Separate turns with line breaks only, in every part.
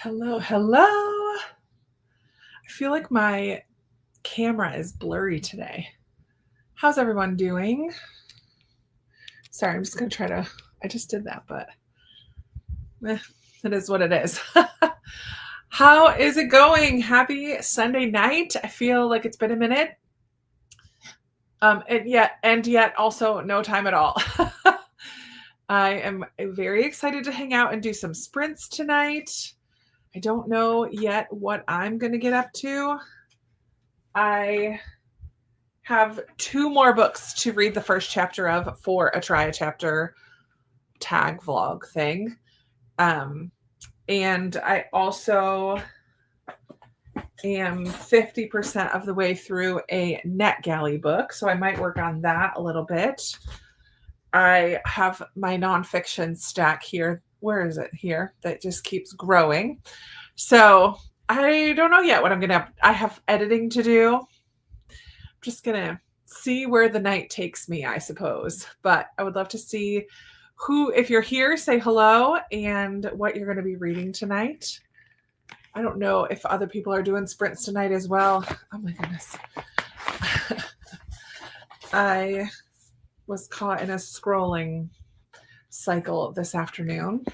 Hello, hello. I feel like my camera is blurry today. How's everyone doing? Sorry, I'm just going to try to, I just did that, but it is what it is. How is it going? Happy Sunday night. I feel like it's been a minute. And yet also no time at all. I am very excited to hang out and do some sprints tonight. I don't know yet what I'm going to get up to. I have 2 more books to read the first chapter of for a try a chapter tag vlog thing. And I also am 50% of the way through a NetGalley book, so I might work on that a little bit. I have my nonfiction stack here. Where is it? Here. That just keeps growing. So I don't know yet what I'm going to have. I have editing to do. I'm just going to see where the night takes me, I suppose. But I would love to see if you're here, say hello and what you're going to be reading tonight. I don't know if other people are doing sprints tonight as well. Oh my goodness. I was caught in a scrolling cycle this afternoon.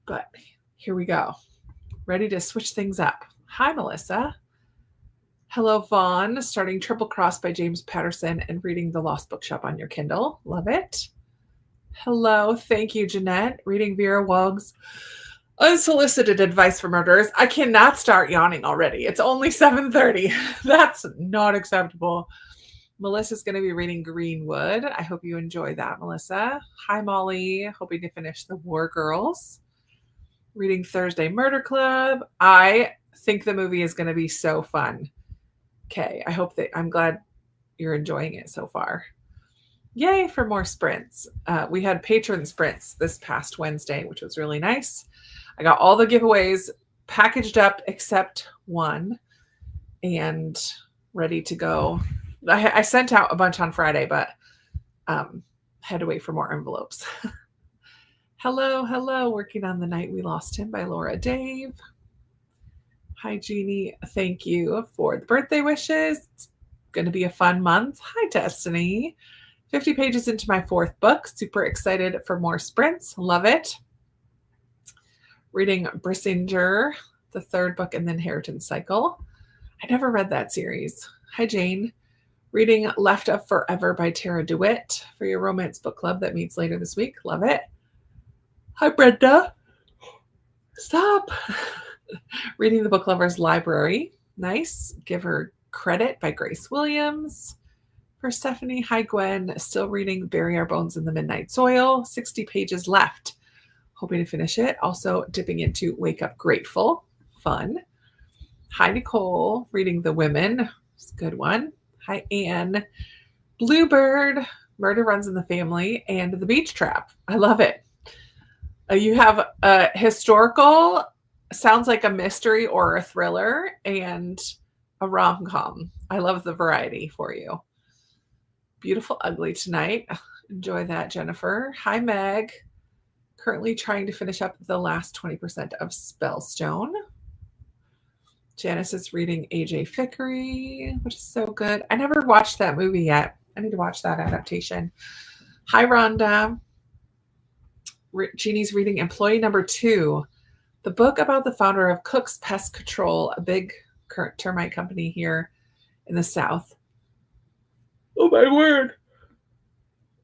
But here we go. Ready to switch things up. Hi, Melissa. Hello, Vaughn. Starting Triple Cross by James Patterson and reading The Lost Bookshop on your Kindle. Love it. Hello. Thank you, Jeanette. Reading Vera Wogg's Unsolicited Advice for Murderers. I cannot start yawning already. It's only 7:30. That's not acceptable. Melissa's going to be reading Greenwood. I hope you enjoy that, Melissa. Hi, Molly. Hoping to finish The War Girls. Reading Thursday Murder Club. I think the movie is going to be so fun. Okay, I'm glad you're enjoying it so far. Yay for more sprints. We had patron sprints this past Wednesday, which was really nice. I got all the giveaways packaged up except one and ready to go. I sent out a bunch on Friday, but had to wait for more envelopes. Hello. Working on The Night We Lost Him by Laura Dave. Hi, Jeannie. Thank you for the birthday wishes. It's going to be a fun month. Hi, Destiny. 50 pages into my 4th book. Super excited for more sprints. Love it. Reading Brissinger, the 3rd book in the Inheritance Cycle. I never read that series. Hi, Jane. Reading Left of Forever by Tara DeWitt for your romance book club that meets later this week. Love it. Hi, Brenda. Stop. Reading The Book Lover's Library. Nice. Give Her Credit by Grace Williams. For Stephanie. Hi, Gwen. Still reading Bury Our Bones in the Midnight Soil. 60 pages left. Hoping to finish it. Also dipping into Wake Up Grateful. Fun. Hi, Nicole. Reading The Women. It's a good one. Hi, Anne. Bluebird. Murder Runs in the Family. And The Beach Trap. I love it. You have a historical, sounds like a mystery or a thriller, and a rom-com. I love the variety for you. Beautiful Ugly tonight. Enjoy that, Jennifer. Hi, Meg. Currently trying to finish up the last 20% of Spellstone. Janice is reading A.J. Fickery, which is so good. I never watched that movie yet. I need to watch that adaptation. Hi, Rhonda. Jeannie's reading Employee Number 2, the book about the founder of Cook's Pest Control, a big termite company here in the South. Oh, my word.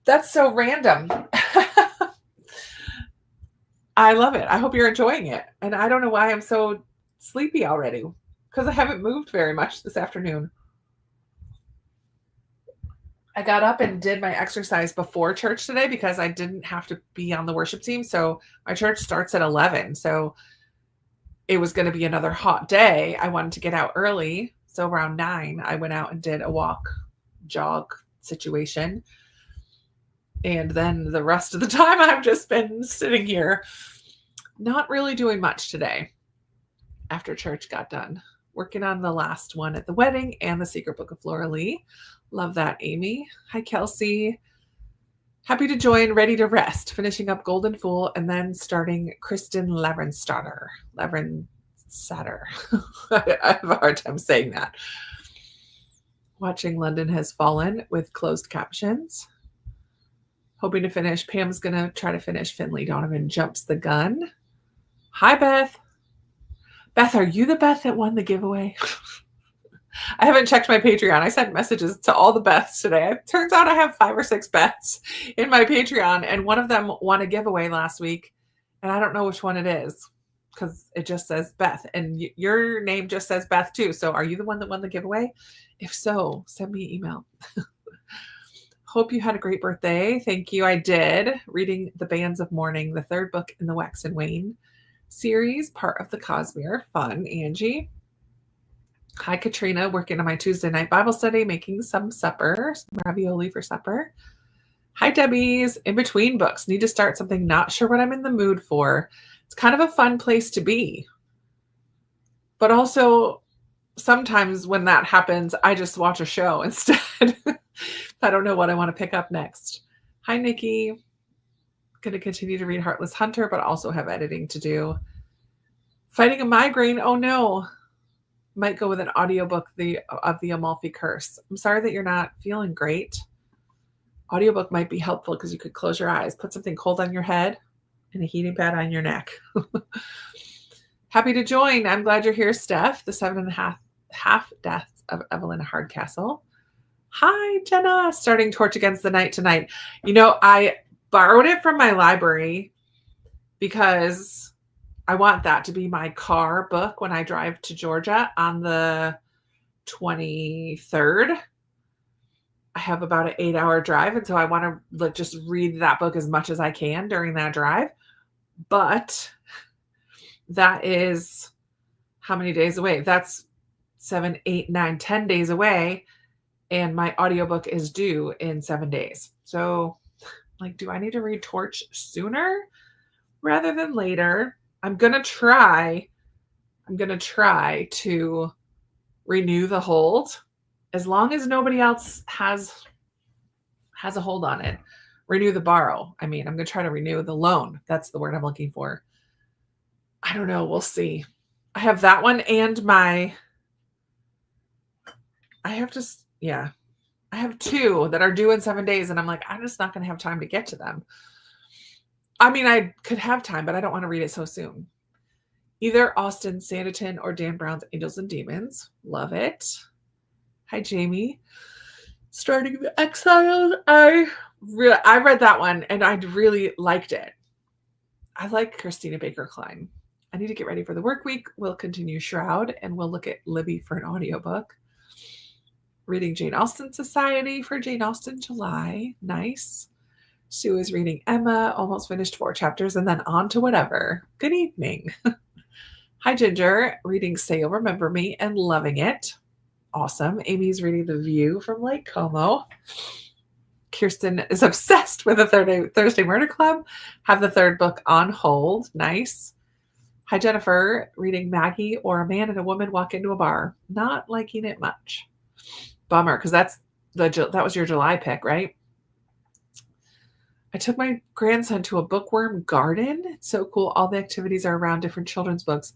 That's so random. I love it. I hope you're enjoying it. And I don't know why I'm so sleepy already, because I haven't moved very much this afternoon. I got up and did my exercise before church today because I didn't have to be on the worship team. So my church starts at 11. So it was going to be another hot day. I wanted to get out early. So around 9, I went out and did a jog situation. And then the rest of the time I've just been sitting here, not really doing much today after church got done. Working on the last one at the wedding and The Secret Book of Flora Lee. Love that, Amy. Hi, Kelsey. Happy to join, ready to rest, finishing up Golden Fool and then starting Kristen Lavrenstatter. Lavrensatter. I have a hard time saying that. Watching London Has Fallen with closed captions. Hoping to finish. Pam's going to try to finish Finley Donovan Jumps the Gun. Hi, Beth. Beth, are you the Beth that won the giveaway? I haven't checked my Patreon. I sent messages to all the Beths today. It turns out I have 5 or 6 Beths in my Patreon, and one of them won a giveaway last week, and I don't know which one it is because it just says Beth, and your name just says Beth too. So are you the one that won the giveaway? If so, send me an email. Hope you had a great birthday. Thank you. I did. Reading The Bands of Mourning, the 3rd book in the Wax and Wayne series, part of the Cosmere. Fun, Angie. Hi, Katrina, working on my Tuesday night Bible study, making some supper, some ravioli for supper. Hi, Debbie's. In between books, need to start something, not sure what I'm in the mood for. It's kind of a fun place to be. But also, sometimes when that happens, I just watch a show instead. I don't know what I want to pick up next. Hi, Nikki. Going to continue to read Heartless Hunter, but also have editing to do. Fighting a migraine. Oh, no. Might go with an audiobook of the Amalfi Curse. I'm sorry that you're not feeling great. Audiobook might be helpful because you could close your eyes, put something cold on your head, and a heating pad on your neck. Happy to join. I'm glad you're here, Steph. The 7.5 Deaths of Evelyn Hardcastle. Hi, Jenna. Starting Torch Against the Night tonight. You know, I borrowed it from my library because I want that to be my car book when I drive to Georgia on the 23rd. I have about an 8-hour drive, and so I want to just read that book as much as I can during that drive. But that is how many days away? That's 7, 8, 9, 10 days away, and my audiobook is due in 7 days. So, do I need to read Torch sooner rather than later? I'm going to try to renew the hold as long as nobody else has a hold on it. Renew the borrow. I'm going to try to renew the loan. That's the word I'm looking for. I don't know. We'll see. I have that one and I have 2 that are due in 7 days, and I'm just not going to have time to get to them. I could have time, but I don't want to read it so soon. Either Austin Sanditon or Dan Brown's Angels and Demons. Love it. Hi, Jamie. Starting the Exiles. I read that one, and I really liked it. I like Christina Baker Klein. I need to get ready for the work week. We'll continue Shroud, and we'll look at Libby for an audiobook. Reading Jane Austen Society for Jane Austen July. Nice. Sue is reading Emma, almost finished 4 chapters, and then on to whatever. Good evening. Hi, Ginger. Reading Say You'll Remember Me and loving it. Awesome. Amy's reading The View from Lake Como. Kirsten is obsessed with the Thursday Murder Club. Have the 3rd book on hold. Nice. Hi, Jennifer. Reading Maggie or A Man and a Woman Walk Into a Bar. Not liking it much. Bummer, because that was your July pick, right? I took my grandson to a bookworm garden. It's so cool. All the activities are around different children's books.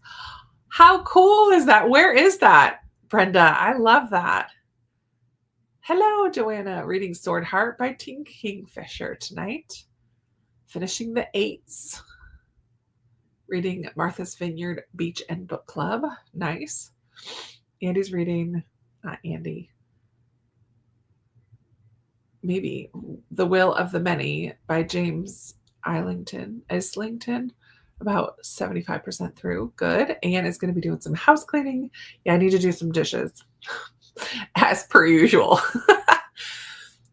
How cool is that? Where is that, Brenda? I love that. Hello, Joanna. Reading Sword Heart by Tim Kingfisher tonight. Finishing the 8s. Reading Martha's Vineyard Beach and Book Club. Nice. Andy's reading, not Andy. Maybe The Will of the Many by James Islington, about 75% through. Good. Anne is going to be doing some house cleaning. Yeah, I need to do some dishes as per usual.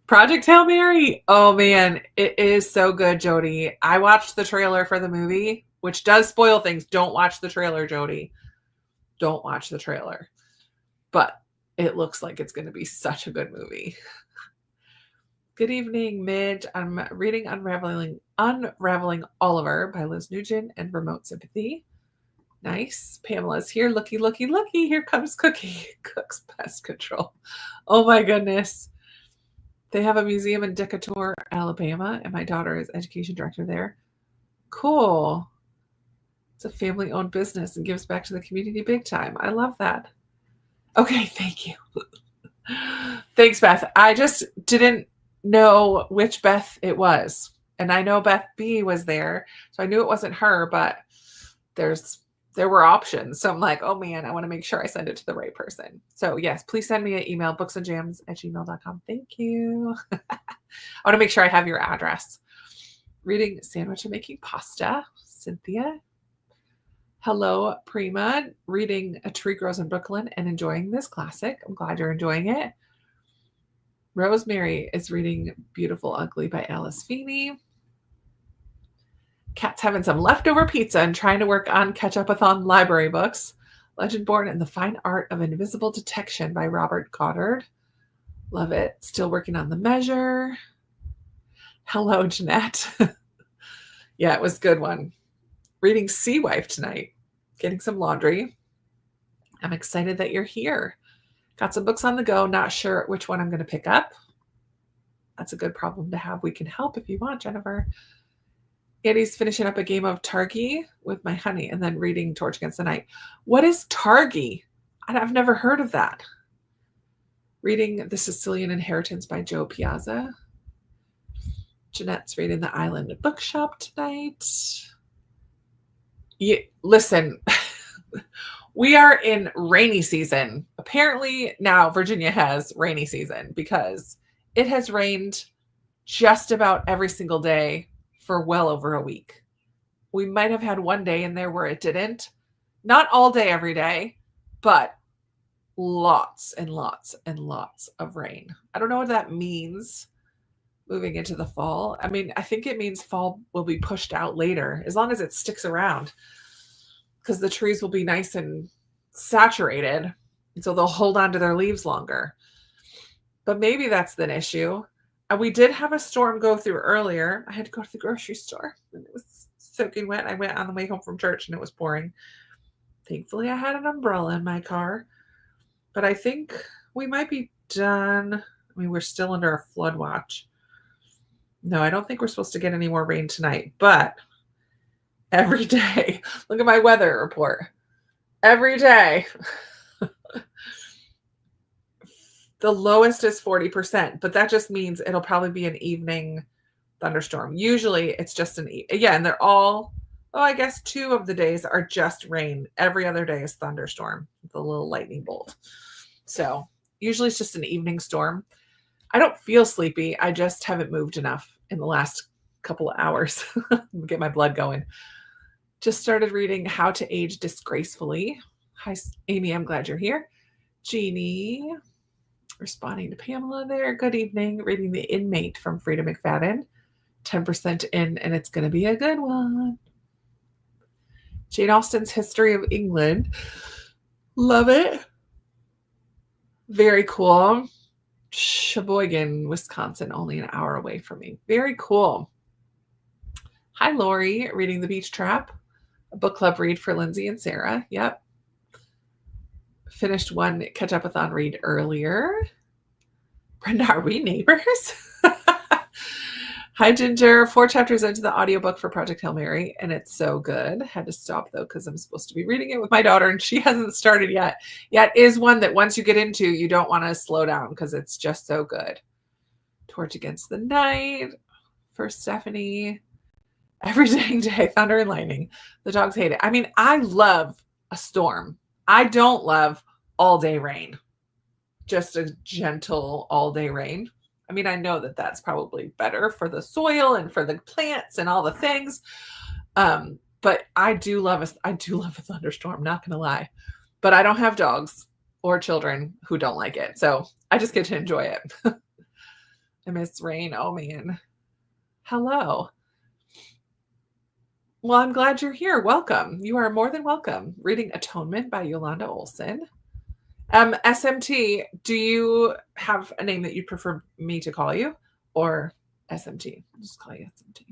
Project Hail Mary. Oh man, it is so good, Jody. I watched the trailer for the movie, which does spoil things. Don't watch the trailer, Jody. Don't watch the trailer. But it looks like it's going to be such a good movie. Good evening, Midge. I'm reading Unraveling Oliver by Liz Nugent and Remote Sympathy. Nice. Pamela's here. Looky, looky, looky. Here comes Cookie. Cook's Pest Control. Oh my goodness. They have a museum in Decatur, Alabama, and my daughter is education director there. Cool. It's a family-owned business and gives back to the community big time. I love that. Okay, thank you. Thanks, Beth. I just didn't know which Beth it was. And I know Beth B was there, so I knew it wasn't her, but there were options. So I'm like, oh man, I want to make sure I send it to the right person. So yes, please send me an email, booksandjams@gmail.com. Thank you. I want to make sure I have your address. Reading Sandwich and Making Pasta, Cynthia. Hello, Prima. Reading A Tree Grows in Brooklyn and enjoying this classic. I'm glad you're enjoying it. Rosemary is reading Beautiful Ugly by Alice Feeney. Kat's having some leftover pizza and trying to work on catch-up-a-thon library books. Legendborn and the Fine Art of Invisible Detection by Robert Goddard. Love it. Still working on The Measure. Hello, Jeanette. Yeah, it was a good one. Reading Sea Wife tonight. Getting some laundry. I'm excited that you're here. Got some books on the go. Not sure which one I'm going to pick up. That's a good problem to have. We can help if you want, Jennifer. Andy's finishing up a game of Targi with my honey and then reading Torch Against the Night. What is Targi? I've never heard of that. Reading The Sicilian Inheritance by Joe Piazza. Jeanette's reading The Island Bookshop tonight. Listen, we are in rainy season. Apparently now Virginia has rainy season because it has rained just about every single day for well over a week. We might have had one day in there where it didn't. Not all day, every day, but lots and lots and lots of rain. I don't know what that means moving into the fall. I mean, I think it means fall will be pushed out later, as long as it sticks around, because the trees will be nice and saturated, and so they'll hold on to their leaves longer. But maybe that's the issue. And we did have a storm go through earlier. I had to go to the grocery store and it was soaking wet. I went on the way home from church and it was pouring. Thankfully, I had an umbrella in my car. But I think we might be done. I mean, we're still under a flood watch. No, I don't think we're supposed to get any more rain tonight. But every day, look at my weather report. Every day. The lowest is 40%, but that just means it'll probably be an evening thunderstorm. Usually it's just and they're all, I guess 2 of the days are just rain. Every other day is thunderstorm, the little lightning bolt. So usually it's just an evening storm. I don't feel sleepy. I just haven't moved enough in the last couple of hours to get my blood going. Just started reading How to Age Disgracefully. Hi, Amy. I'm glad you're here. Jeannie. Responding to Pamela there. Good evening. Reading The Inmate from Frida McFadden. 10% in, and it's going to be a good one. Jane Austen's History of England. Love it. Very cool. Sheboygan, Wisconsin, only an hour away from me. Very cool. Hi, Lori. Reading The Beach Trap. A book club read for Lindsay and Sarah. Yep. Finished one catch-up-a-thon read earlier. Brenda, are we neighbors? Hi, Ginger. 4 chapters into the audiobook for Project Hail Mary, and it's so good. Had to stop, though, because I'm supposed to be reading it with my daughter, and she hasn't started yet. Yet is one that once you get into, you don't want to slow down because it's just so good. Torch Against the Night for Stephanie. Every dang day, thunder and lightning. The dogs hate it. I mean, I love a storm. I don't love all-day rain. Just a gentle all-day rain. I mean, I know that that's probably better for the soil and for the plants and all the things. But I do love a thunderstorm, not gonna lie. But I don't have dogs or children who don't like it. So I just get to enjoy it. I miss rain. Oh man. Hello. Well, I'm glad you're here. Welcome. You are more than welcome. Reading Atonement by Yolanda Olson. SMT, do you have a name that you prefer me to call you? Or SMT? I'll just call you SMT.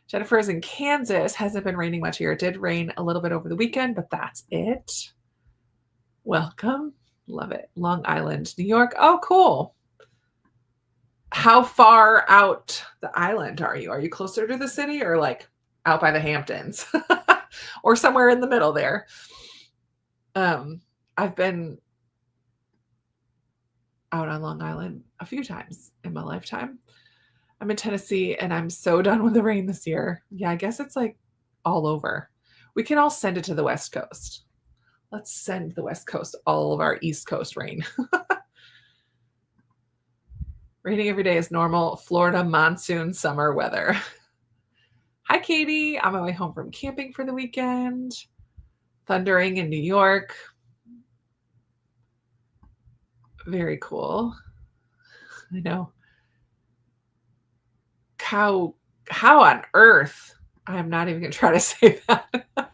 Jennifer is in Kansas. Hasn't been raining much here. It did rain a little bit over the weekend, but that's it. Welcome. Love it. Long Island, New York. Oh, cool. How far out the island are you? Are you closer to the city or like out by the Hamptons or somewhere in the middle there? Um, I've been out on Long Island a few times in my lifetime. I'm in Tennessee and I'm so done with the rain this year. Yeah, I guess it's like all over. We can all send it to the West Coast. Let's send the West Coast all of our East Coast rain. Raining every day is normal Florida monsoon summer weather. Hi, Katie. I'm on my way home from camping for the weekend. Thundering in New York. Very cool. I know. How on earth? I'm not even going to try to say that.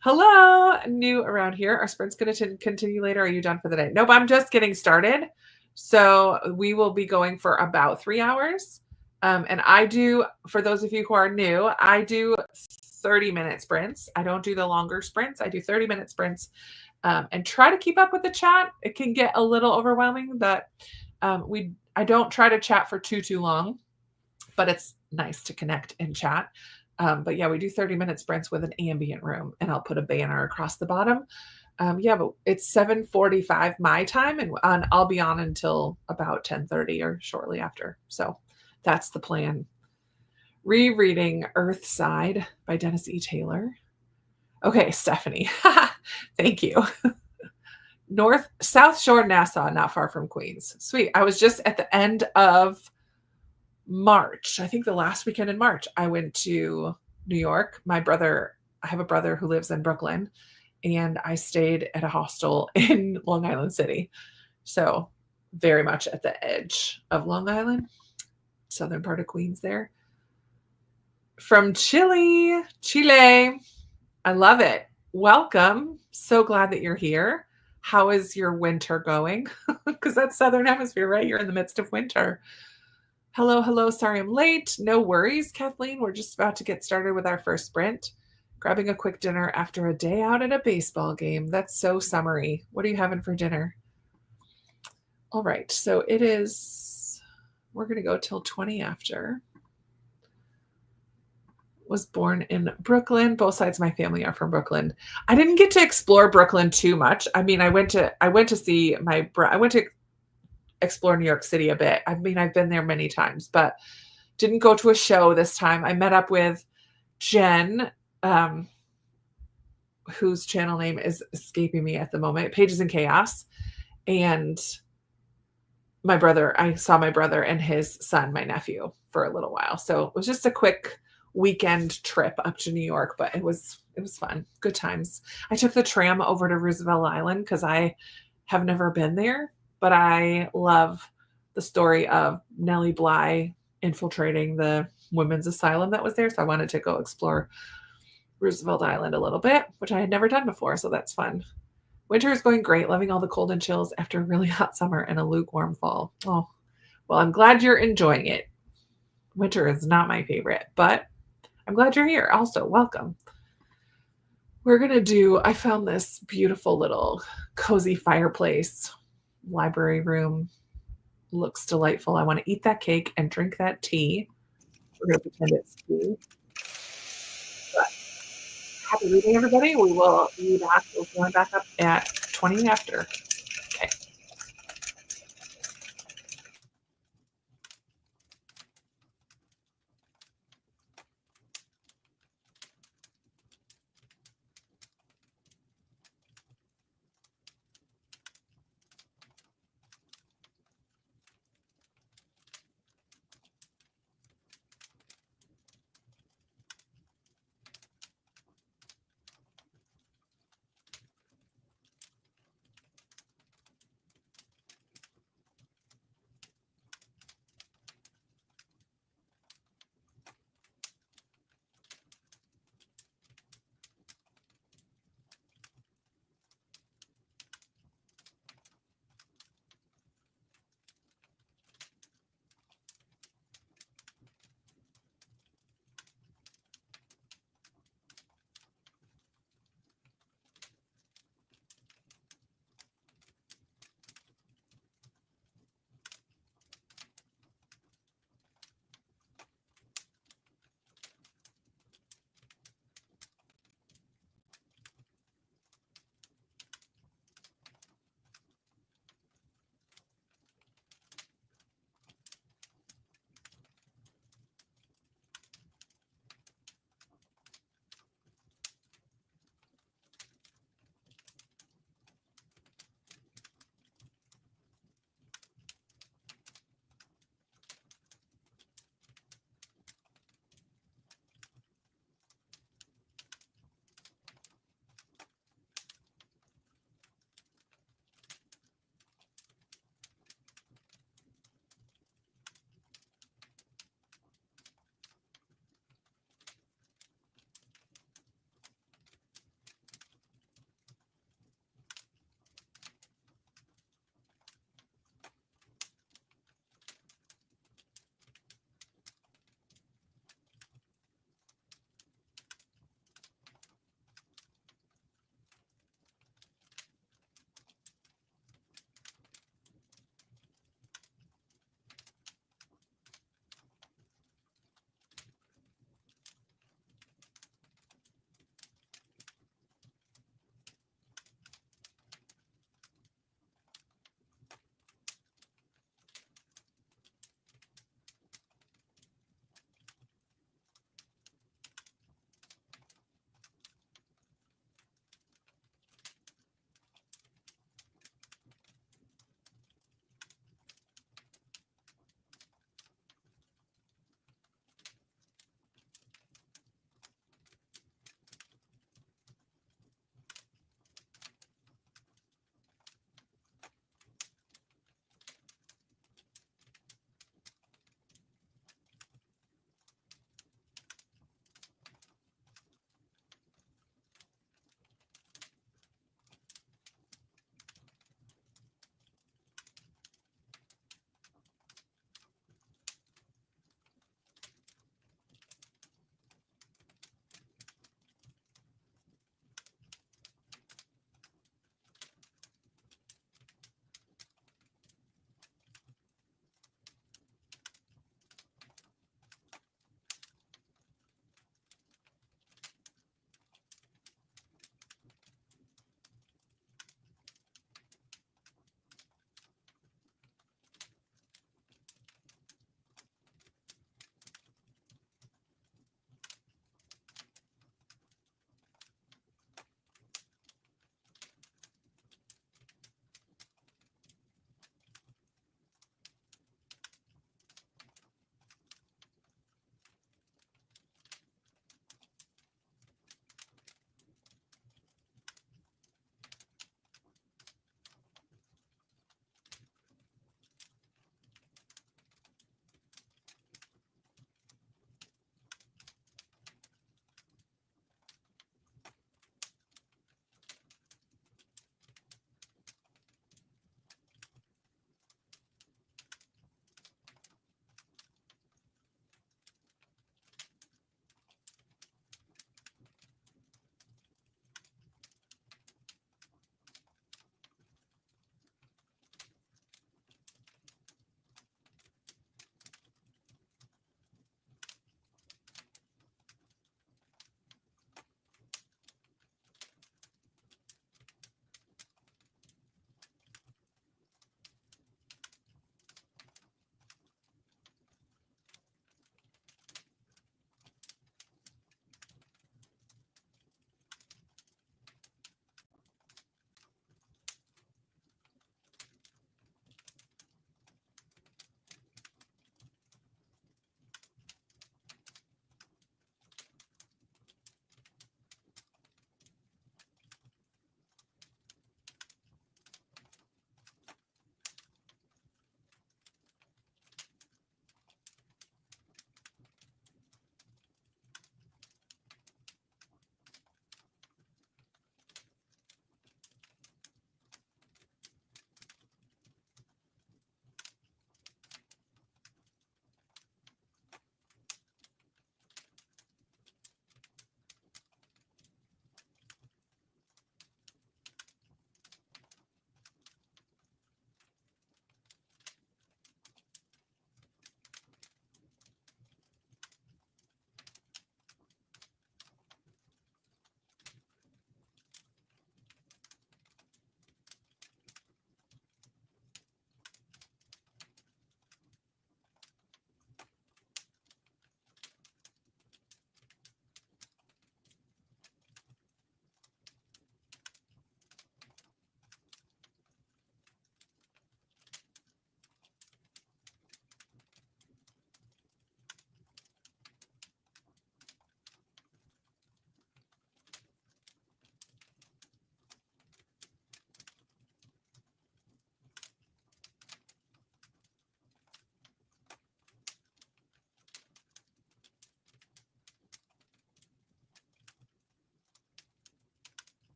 Hello, new around here. Our sprint's going to continue later. Are you done for the day? Nope, I'm just getting started. So we will be going for about 3 hours. And I do, for those of you who are new, I do 30-minute sprints. I don't do the longer sprints. I do 30-minute sprints and try to keep up with the chat. It can get a little overwhelming, but I don't try to chat for too long, but it's nice to connect and chat. But yeah, we do 30-minute sprints with an ambient room, and I'll put a banner across the bottom. Yeah, but it's 7:45 my time, and I'll be on until about 10:30 or shortly after. So that's the plan. Rereading Earthside by Dennis E. Taylor. Okay, Stephanie. Thank you. South Shore, Nassau, not far from Queens. Sweet. I was just at the end of March. I think the last weekend in March, I went to New York. I have a brother who lives in Brooklyn, and I stayed at a hostel in Long Island City. So very much at the edge of Long Island, southern part of Queens there. From Chile. I love it. Welcome. So glad that you're here. How is your winter going? Because that's Southern Hemisphere, right? You're in the midst of winter. Hello. Sorry I'm late. No worries, Kathleen. We're just about to get started with our first sprint. Grabbing a quick dinner after a day out at a baseball game. That's so summery. What are you having for dinner? All right. So we're going to go till 20 after. Was born in Brooklyn. Both sides of my family are from Brooklyn. I didn't get to explore Brooklyn too much. I mean, I went to explore New York City a bit. I mean, I've been there many times, but didn't go to a show this time. I met up with Jen, whose channel name is escaping me at the moment, Pages in Chaos. And I saw my brother and his son, my nephew, for a little while. So it was just a quick weekend trip up to New York, but it was fun. Good times. I took the tram over to Roosevelt Island because I have never been there, but I love the story of Nellie Bly infiltrating the women's asylum that was there. So I wanted to go explore Roosevelt Island a little bit, which I had never done before. So that's fun. Winter is going great, loving all the cold and chills after a really hot summer and a lukewarm fall. Oh, well, I'm glad you're enjoying it. Winter is not my favorite, but I'm glad you're here. Also, welcome. I found this beautiful little cozy fireplace, library room. Looks delightful. I want to eat that cake and drink that tea. We're going to pretend it's tea. But happy reading, everybody. We'll going back up at 20 after. Okay.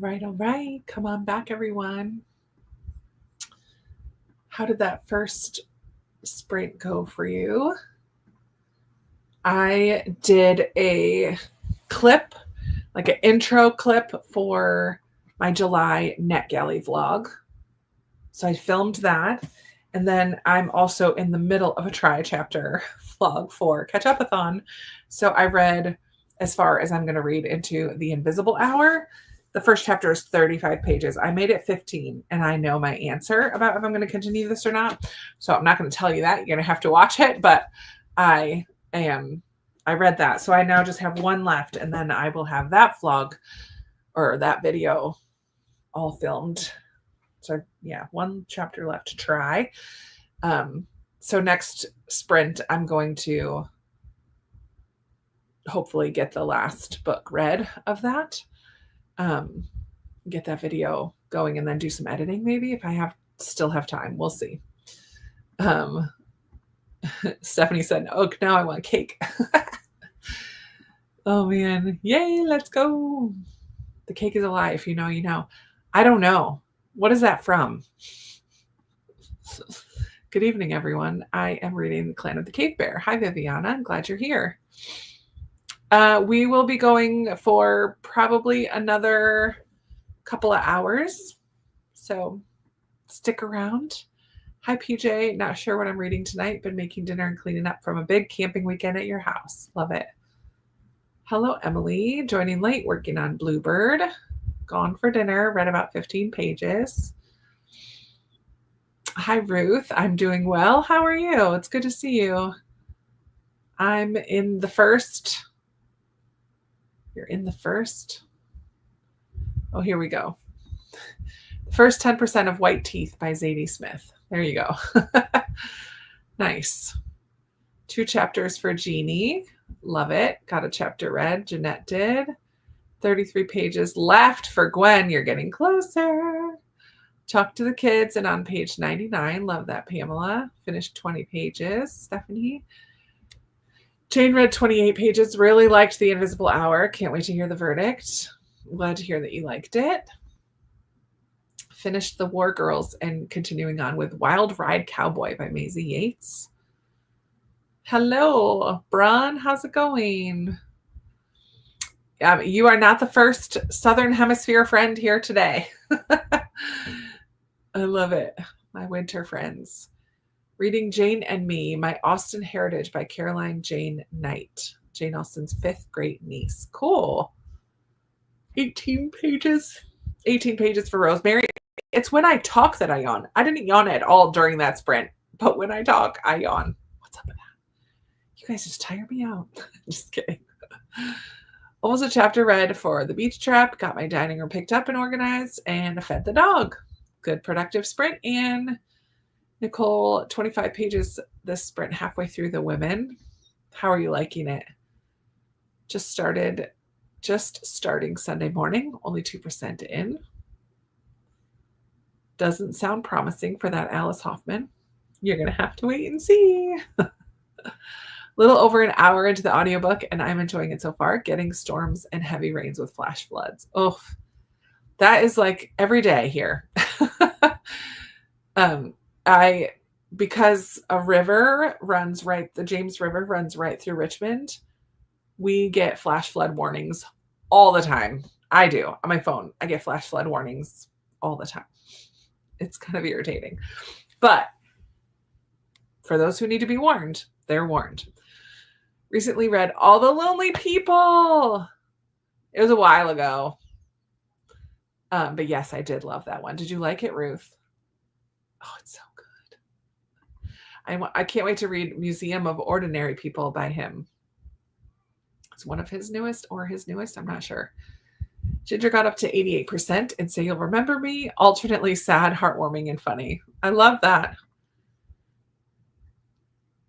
All right. Come on back, everyone. How did that first sprint go for you? I did a clip, like an intro clip for my July NetGalley vlog. So I filmed that. And then I'm also in the middle of a tri-chapter vlog for Catch-Up-a-thon. So I read as far as I'm going to read into The Invisible Hour. The first chapter is 35 pages. I made it 15, and I know my answer about if I'm going to continue this or not. So I'm not going to tell you that. You're going to have to watch it, but I read that. So I now just have one left, and then I will have that vlog or that video all filmed. So yeah, one chapter left to try. So next sprint, I'm going to hopefully get the last book read of that. Get that video going and then do some editing maybe if I still have time. We'll see. Stephanie said, oh, now I want cake. Oh man. Yay, let's go. The cake is alive. If you know, you know. I don't know. What is that from? Good evening, everyone. I am reading The Clan of the Cave Bear. Hi, Viviana. I'm glad you're here. We will be going for probably another couple of hours. So stick around. Hi, PJ. Not sure what I'm reading tonight. Been making dinner and cleaning up from a big camping weekend at your house. Love it. Hello, Emily. Joining late, working on Bluebird. Gone for dinner. Read about 15 pages. Hi, Ruth. I'm doing well. How are you? It's good to see you. I'm in the first. You're in the first. Oh, here we go. The first 10% of White Teeth by Zadie Smith. There you go. Nice. 2 chapters for Jeannie. Love it. Got a chapter read. Jeanette did. 33 pages left for Gwen. You're getting closer. Talk to the kids and on page 99. Love that, Pamela. Finished 20 pages. Stephanie. Jane read 28 pages. Really liked The Invisible Hour. Can't wait to hear the verdict. Glad to hear that you liked it. Finished The War Girls and continuing on with Wild Ride Cowboy by Maisie Yates. Hello, Bron. How's it going? You are not the first Southern Hemisphere friend here today. I love it. My winter friends. Reading Jane and Me, My Austen Heritage by Caroline Jane Knight. Jane Austen's 5th great niece. Cool. 18 pages. 18 pages for Rosemary. It's when I talk that I yawn. I didn't yawn at all during that sprint, but when I talk, I yawn. What's up with that? You guys just tire me out. Just kidding. Almost a chapter read for The Beach Trap. Got my dining room picked up and organized and fed the dog. Good productive sprint. And Nicole, 25 pages this sprint, halfway through The Women. How are you liking it? Just starting Sunday morning, only 2% in. Doesn't sound promising for that Alice Hoffman. You're going to have to wait and see. Little over an hour into the audiobook, and I'm enjoying it so far. Getting storms and heavy rains with flash floods. Oh, that is like every day here. Because a river runs right, the James River runs right through Richmond, we get flash flood warnings all the time. I do on my phone. I get flash flood warnings all the time. It's kind of irritating. But for those who need to be warned, they're warned. Recently read All the Lonely People. It was a while ago. But yes, I did love that one. Did you like it, Ruth? Oh, it's so good. I can't wait to read Museum of Ordinary People by him. It's one of his newest. I'm not sure. Ginger got up to 88% and Say You'll Remember Me. Alternately sad, heartwarming, and funny. I love that.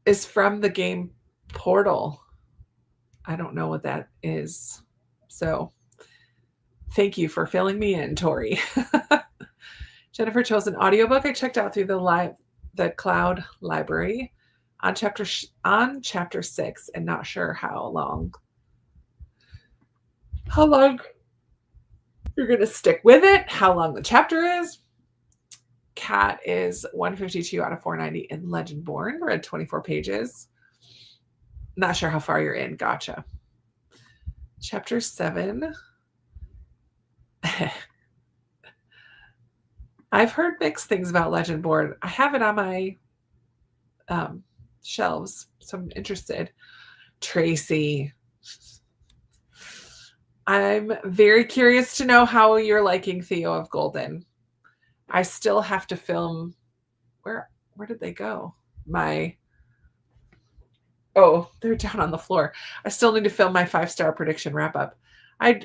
Is from the game Portal. I don't know what that is. So thank you for filling me in, Tori. Jennifer chose an audiobook I checked out through the cloud library on chapter 6 and not sure how long You're going to stick with it. How long the chapter is. Kat is 152 out of 490 in Legendborn. Read 24 pages. Not sure how far you're in. Gotcha. Chapter 7. I've heard mixed things about Legendborn. I have it on my shelves, so I'm interested. Tracy. I'm very curious to know how you're liking Theo of Golden. I still have to film. Where did they go? They're down on the floor. I still need to film my 5-star prediction wrap up.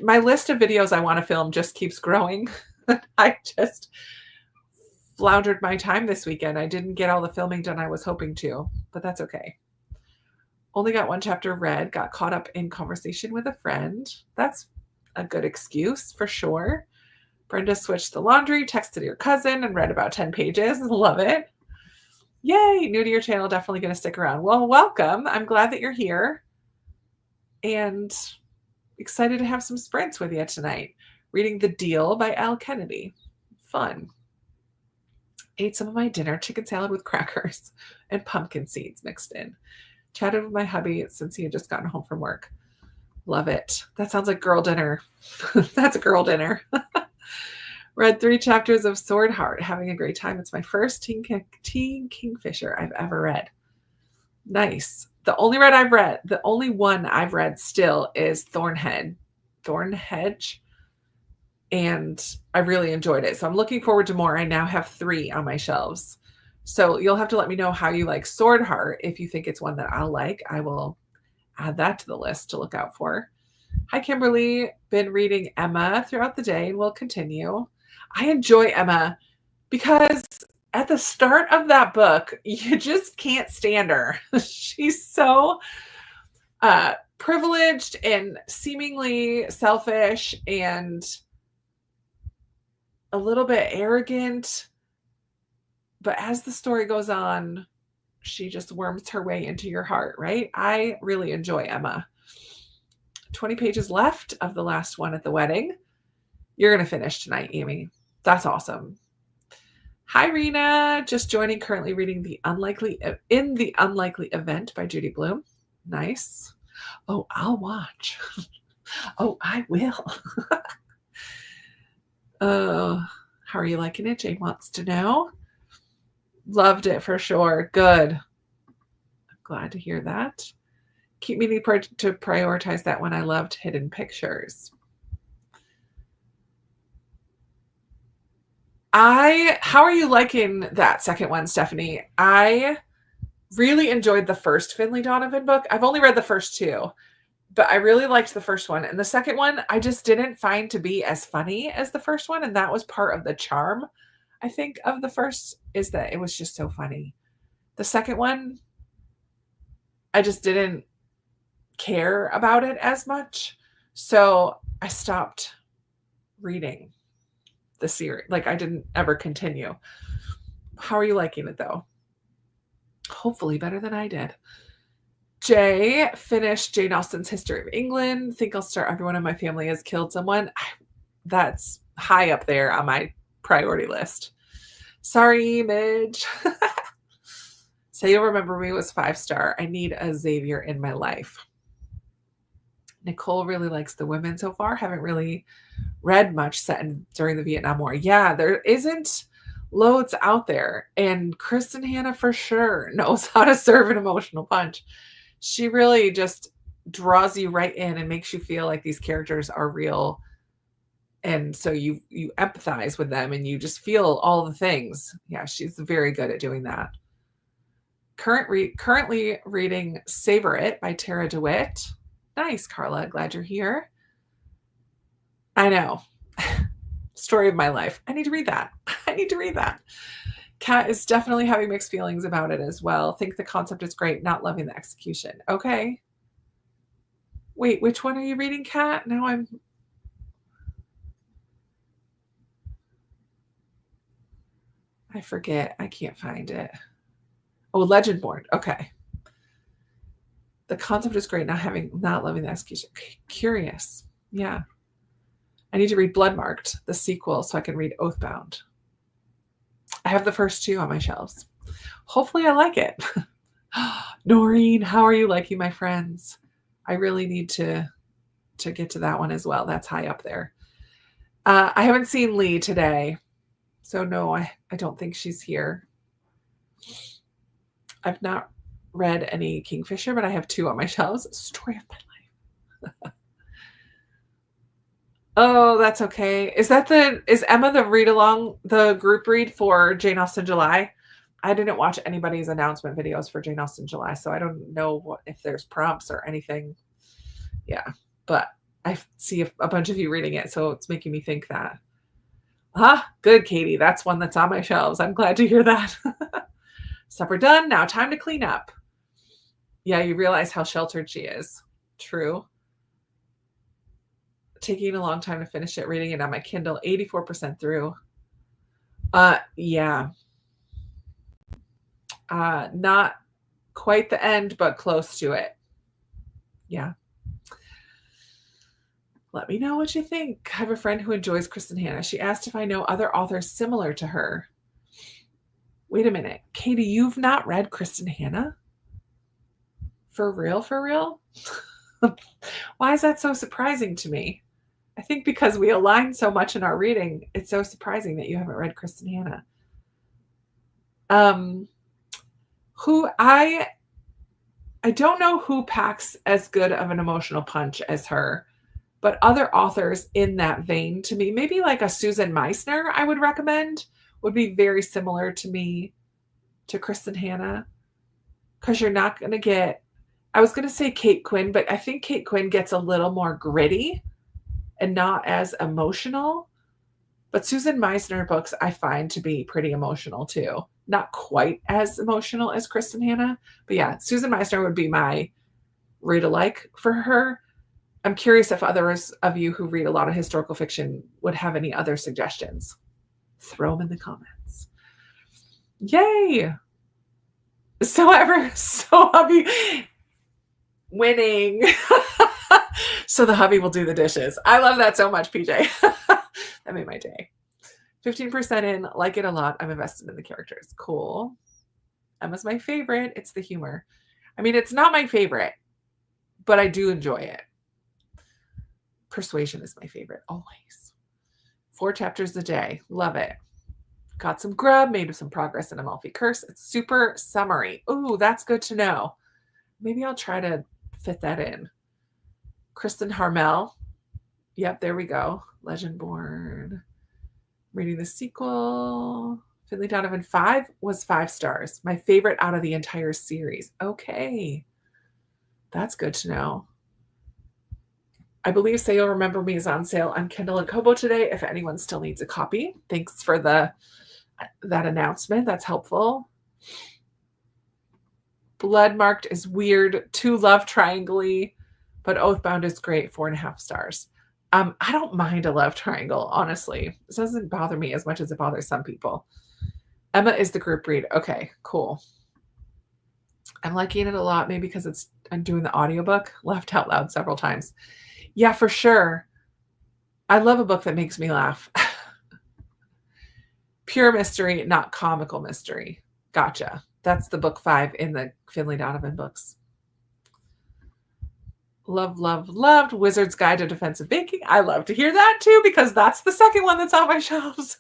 My list of videos I want to film just keeps growing. I just floundered my time this weekend. I didn't get all the filming done I was hoping to, but that's okay. Only got 1 chapter read, got caught up in conversation with a friend. That's a good excuse for sure. Brenda switched the laundry, texted your cousin, and read about 10 pages. Love it. Yay, new to your channel, definitely going to stick around. Well, welcome. I'm glad that you're here and excited to have some sprints with you tonight. Reading The Deal by Al Kennedy. Fun. Ate some of my dinner, chicken salad with crackers and pumpkin seeds mixed in. Chatted with my hubby since he had just gotten home from work. Love it. That sounds like girl dinner. That's a girl dinner. Read 3 chapters of Sword Heart. Having a great time. It's my first Teen Kingfisher I've ever read. Nice. The only one I've read still is Thornhedge. And I really enjoyed it. So I'm looking forward to more. I now have 3 on my shelves. So you'll have to let me know how you like Sword Heart. If you think it's one that I'll like, I will add that to the list to look out for. Hi, Kimberly. Been reading Emma throughout the day and will continue. I enjoy Emma because at the start of that book, you just can't stand her. She's so privileged and seemingly selfish and a little bit arrogant. But as the story goes on, she just worms her way into your heart, right? I really enjoy Emma. 20 pages left of the last one at the wedding. You're going to finish tonight, Amy. That's awesome. Hi, Rena. Just joining, currently reading The Unlikely Event by Judy Blume. Nice. Oh, I'll watch. Oh, I will. How are you liking it? Jane wants to know. Loved it for sure. Good. I'm glad to hear that. Keep meaning to prioritize that one. I loved Hidden Pictures. How are you liking that second one, Stephanie? I really enjoyed the first Finley Donovan book. I've only read the first 2, but I really liked the first one. And the second one, I just didn't find to be as funny as the first one. And that was part of the charm, I think, of the first, is that it was just so funny. The second one, I just didn't care about it as much. So I stopped reading the series. Like, I didn't ever continue. How are you liking it, though? Hopefully better than I did. Jay finished Jane Austen's History of England. Think I'll start Everyone in My Family Has Killed Someone. That's high up there on my priority list. Sorry, Midge. Say You'll Remember Me was 5-star. I need a Xavier in my life. Nicole really likes the women so far. Haven't really read much set during the Vietnam War. Yeah, there isn't loads out there. And Kristen Hanna for sure knows how to serve an emotional punch. She really just draws you right in and makes you feel like these characters are real. And so you empathize with them and you just feel all the things. Yeah, she's very good at doing that. Currently reading Savor It by Tara DeWitt. Nice, Carla. Glad you're here. I know. Story of my life. I need to read that. Kat is definitely having mixed feelings about it as well. Think the concept is great, not loving the execution. Okay. Wait, which one are you reading, Kat? Now I forget. I can't find it. Oh, Legendborn. Okay. The concept is great, not loving the execution. Okay. Curious. Yeah. I need to read Bloodmarked, the sequel, so I can read Oathbound. I have the first two on my shelves. Hopefully I like it. Noreen, how are you liking my friends? I really need to get to that one as well. That's high up there. I haven't seen Lee today, so no, I don't think she's here. I've not read any Kingfisher, but I have two on my shelves. Story of my life. Oh, that's okay. Is Emma the read along, the group read for Jane Austen July? I didn't watch anybody's announcement videos for Jane Austen July, so I don't know if there's prompts or anything. Yeah, but I see a bunch of you reading it, so it's making me think that. Good, Katie. That's one that's on my shelves. I'm glad to hear that. Supper done. Now time to clean up. Yeah, you realize how sheltered she is. True. Taking a long time to finish it, reading it on my Kindle, 84% through. Yeah. Not quite the end, but close to it. Yeah. Let me know what you think. I have a friend who enjoys Kristen Hanna. She asked if I know other authors similar to her. Wait a minute. Katie, you've not read Kristen Hanna? For real? For real? Why is that so surprising to me? I think because we align so much in our reading, it's so surprising that you haven't read Kristen Hanna. Who I don't know who packs as good of an emotional punch as her, but other authors in that vein to me, maybe like a Susan Meissner, I would recommend, would be very similar to me to Kristen Hanna, because you're not going to get, I was going to say Kate Quinn, but I think Kate Quinn gets a little more gritty and not as emotional. But Susan Meissner books I find to be pretty emotional too. Not quite as emotional as Kristen Hanna, but yeah, Susan Meissner would be my read alike for her. I'm curious if others of you who read a lot of historical fiction would have any other suggestions. Throw them in the comments. Yay! So hubby winning. So the hubby will do the dishes. I love that so much, PJ. That made my day. 15% in, like it a lot. I'm invested in the characters. Cool. Emma's my favorite. It's the humor. I mean, it's not my favorite, but I do enjoy it. Persuasion is my favorite, always. 4 chapters a day. Love it. Got some grub, made some progress in Amalfi Curse. It's super summary. Ooh, that's good to know. Maybe I'll try to fit that in. Kristen Harmel. Yep, there we go. Legendborn. Reading the sequel. Finley Donovan 5 was 5 stars. My favorite out of the entire series. Okay. That's good to know. I believe Say You'll Remember Me is on sale on Kindle and Kobo today if anyone still needs a copy. Thanks for that announcement. That's helpful. Bloodmarked is weird. Too love triangle-y, but Oathbound is great. 4.5 stars. I don't mind a love triangle, honestly. It doesn't bother me as much as it bothers some people. Emma is the group read. Okay, cool. I'm liking it a lot, maybe because I'm doing the audiobook, laughed out loud several times. Yeah, for sure. I love a book that makes me laugh. Pure mystery, not comical mystery. Gotcha. That's the book 5 in the Finley Donovan books. Loved Wizard's Guide to Defensive Baking. I love to hear that too, because that's the second one that's on my shelves.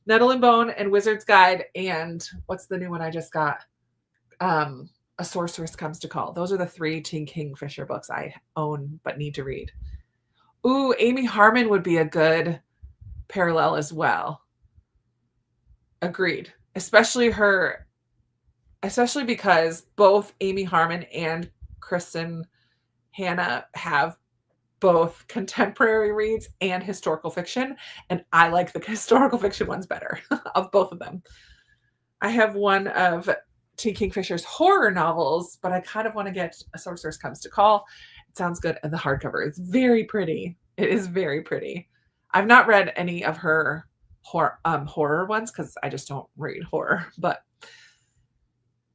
Nettle and Bone and Wizard's Guide, and what's the new one I just got? A Sorceress Comes to Call. Those are the 3 Kingfisher books I own but need to read. Ooh, Amy Harmon would be a good parallel as well. Agreed. Especially because both Amy Harmon and Kristen Hanna have both contemporary reads and historical fiction, and I like the historical fiction ones better of both of them. I have one of T. Kingfisher's horror novels, but I kind of want to get A Sorceress Comes to Call. It sounds good, and the hardcover is very pretty. It is very pretty. I've not read any of her horror ones because I just don't read horror, but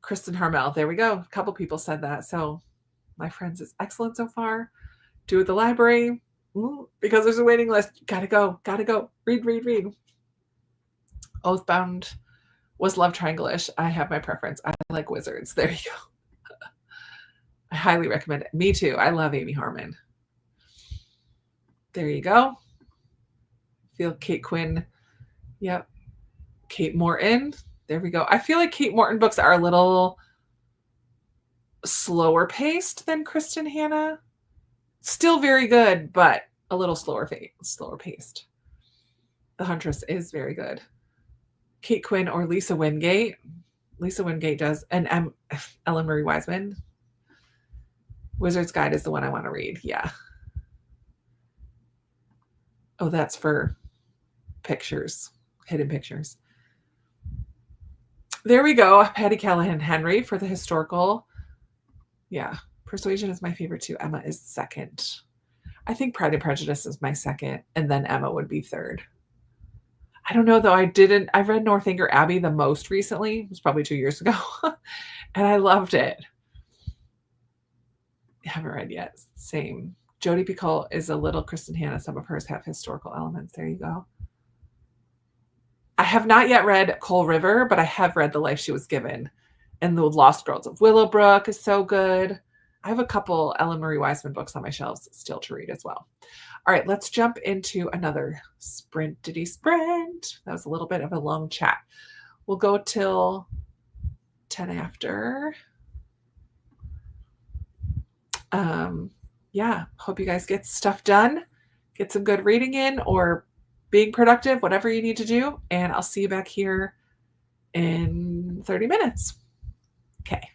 Kristen Harmel, there we go. A couple people said that, so my friends is excellent so far. Do at the library. Because there's a waiting list. Gotta go. Gotta go. Read, read, read. Oathbound was love triangle-ish. I have my preference. I like wizards. There you go. I highly recommend it. Me too. I love Amy Harmon. There you go. Feel Kate Quinn. Yep. Kate Morton. There we go. I feel like Kate Morton books are a little slower paced than Kristen Hanna. Still very good, but a little slower paced. The Huntress is very good. Kate Quinn or Lisa Wingate. Lisa Wingate does, and Ellen Marie Wiseman. Wizard's Guide is the one I want to read. Yeah. Oh, that's for pictures, hidden pictures. There we go. Patty Callahan Henry for the historical. Yeah. Persuasion is my favorite too. Emma is second. I think Pride and Prejudice is my second, and then Emma would be third. I don't know though. I read Northanger Abbey the most recently. It was probably 2 years ago. And I loved it. I haven't read yet. Same. Jodi Picoult is a little Kristen Hanna. Some of hers have historical elements. There you go. I have not yet read Coal River, but I have read The Life She Was Given. And The Lost Girls of Willowbrook is so good. I have a couple Ellen Marie Wiseman books on my shelves still to read as well. All right, let's jump into another sprintity sprint. That was a little bit of a long chat. We'll go till 10 after. Yeah, hope you guys get stuff done, get some good reading in or being productive, whatever you need to do. And I'll see you back here in 30 minutes. Okay.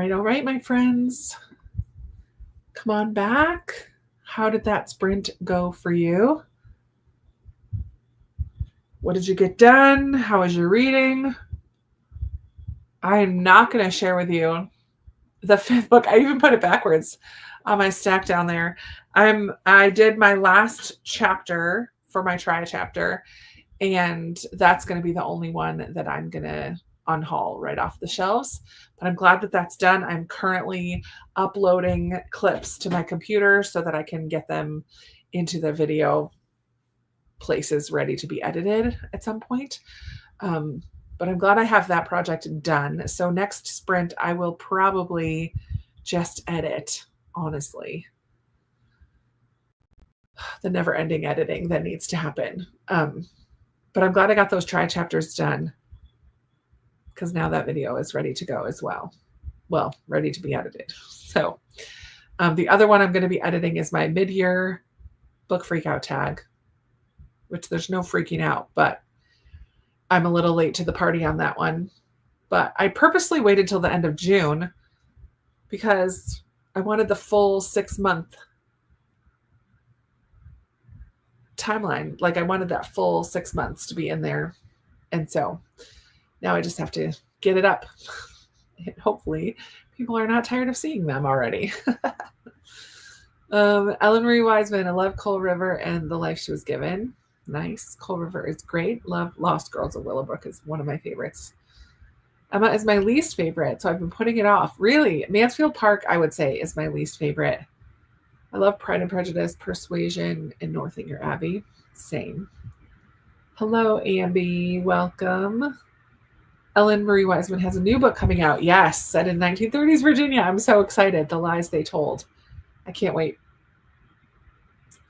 right, my friends. Come on back. How did that sprint go for you? What did you get done? How was your reading? I am not going to share with you the 5th book. I even put it backwards on my stack down there. I did my last chapter for my try chapter, and that's going to be the only one that I'm going to unhaul right off the shelves. But I'm glad that that's done. I'm currently uploading clips to my computer so that I can get them into the video places ready to be edited at some point. But I'm glad I have that project done. So next sprint, I will probably just edit, honestly. The never-ending editing that needs to happen. But I'm glad I got those try chapters done, because now that video is ready to go as well. Well, ready to be edited. So the other one I'm going to be editing is my mid-year book freakout tag, which there's no freaking out, but I'm a little late to the party on that one. But I purposely waited till the end of June because I wanted the full 6-month timeline. Like, I wanted that full 6 months to be in there. And so now I just have to get it up. And hopefully people are not tired of seeing them already. Ellen Marie Wiseman, I love Coal River and the life she was given. Nice. Coal River is great. Love Lost Girls of Willowbrook is one of my favorites. Emma is my least favorite, so I've been putting it off. Really, Mansfield Park, I would say, is my least favorite. I love Pride and Prejudice, Persuasion, and Northanger Abbey. Same. Hello, Amby. Welcome. Ellen Marie Wiseman has a new book coming out. Yes, set in 1930s Virginia. I'm so excited. The Lies They Told. I can't wait.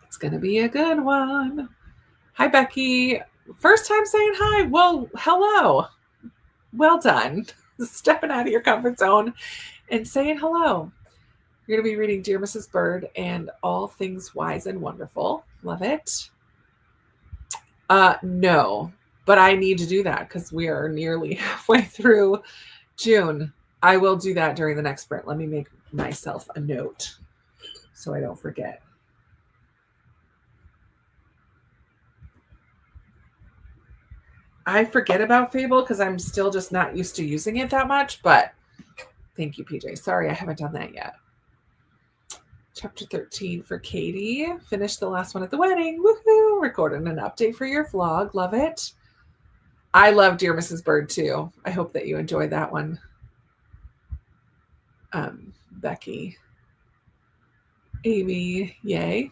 It's going to be a good one. Hi, Becky. First time saying hi. Well, hello. Well done. Stepping out of your comfort zone and saying hello. You're going to be reading Dear Mrs. Bird and All Things Wise and Wonderful. Love it. No, but I need to do that because we are nearly halfway through June. I will do that during the next sprint. Let me make myself a note so I don't forget. I forget about Fable because I'm still just not used to using it that much, but thank you, PJ. Sorry, I haven't done that yet. Chapter 13 for Katie. Finished the last one at the wedding. Woohoo! Recorded an update for your vlog. Love it. I love Dear Mrs. Bird too. I hope that you enjoyed that one. Becky. Amy, yay.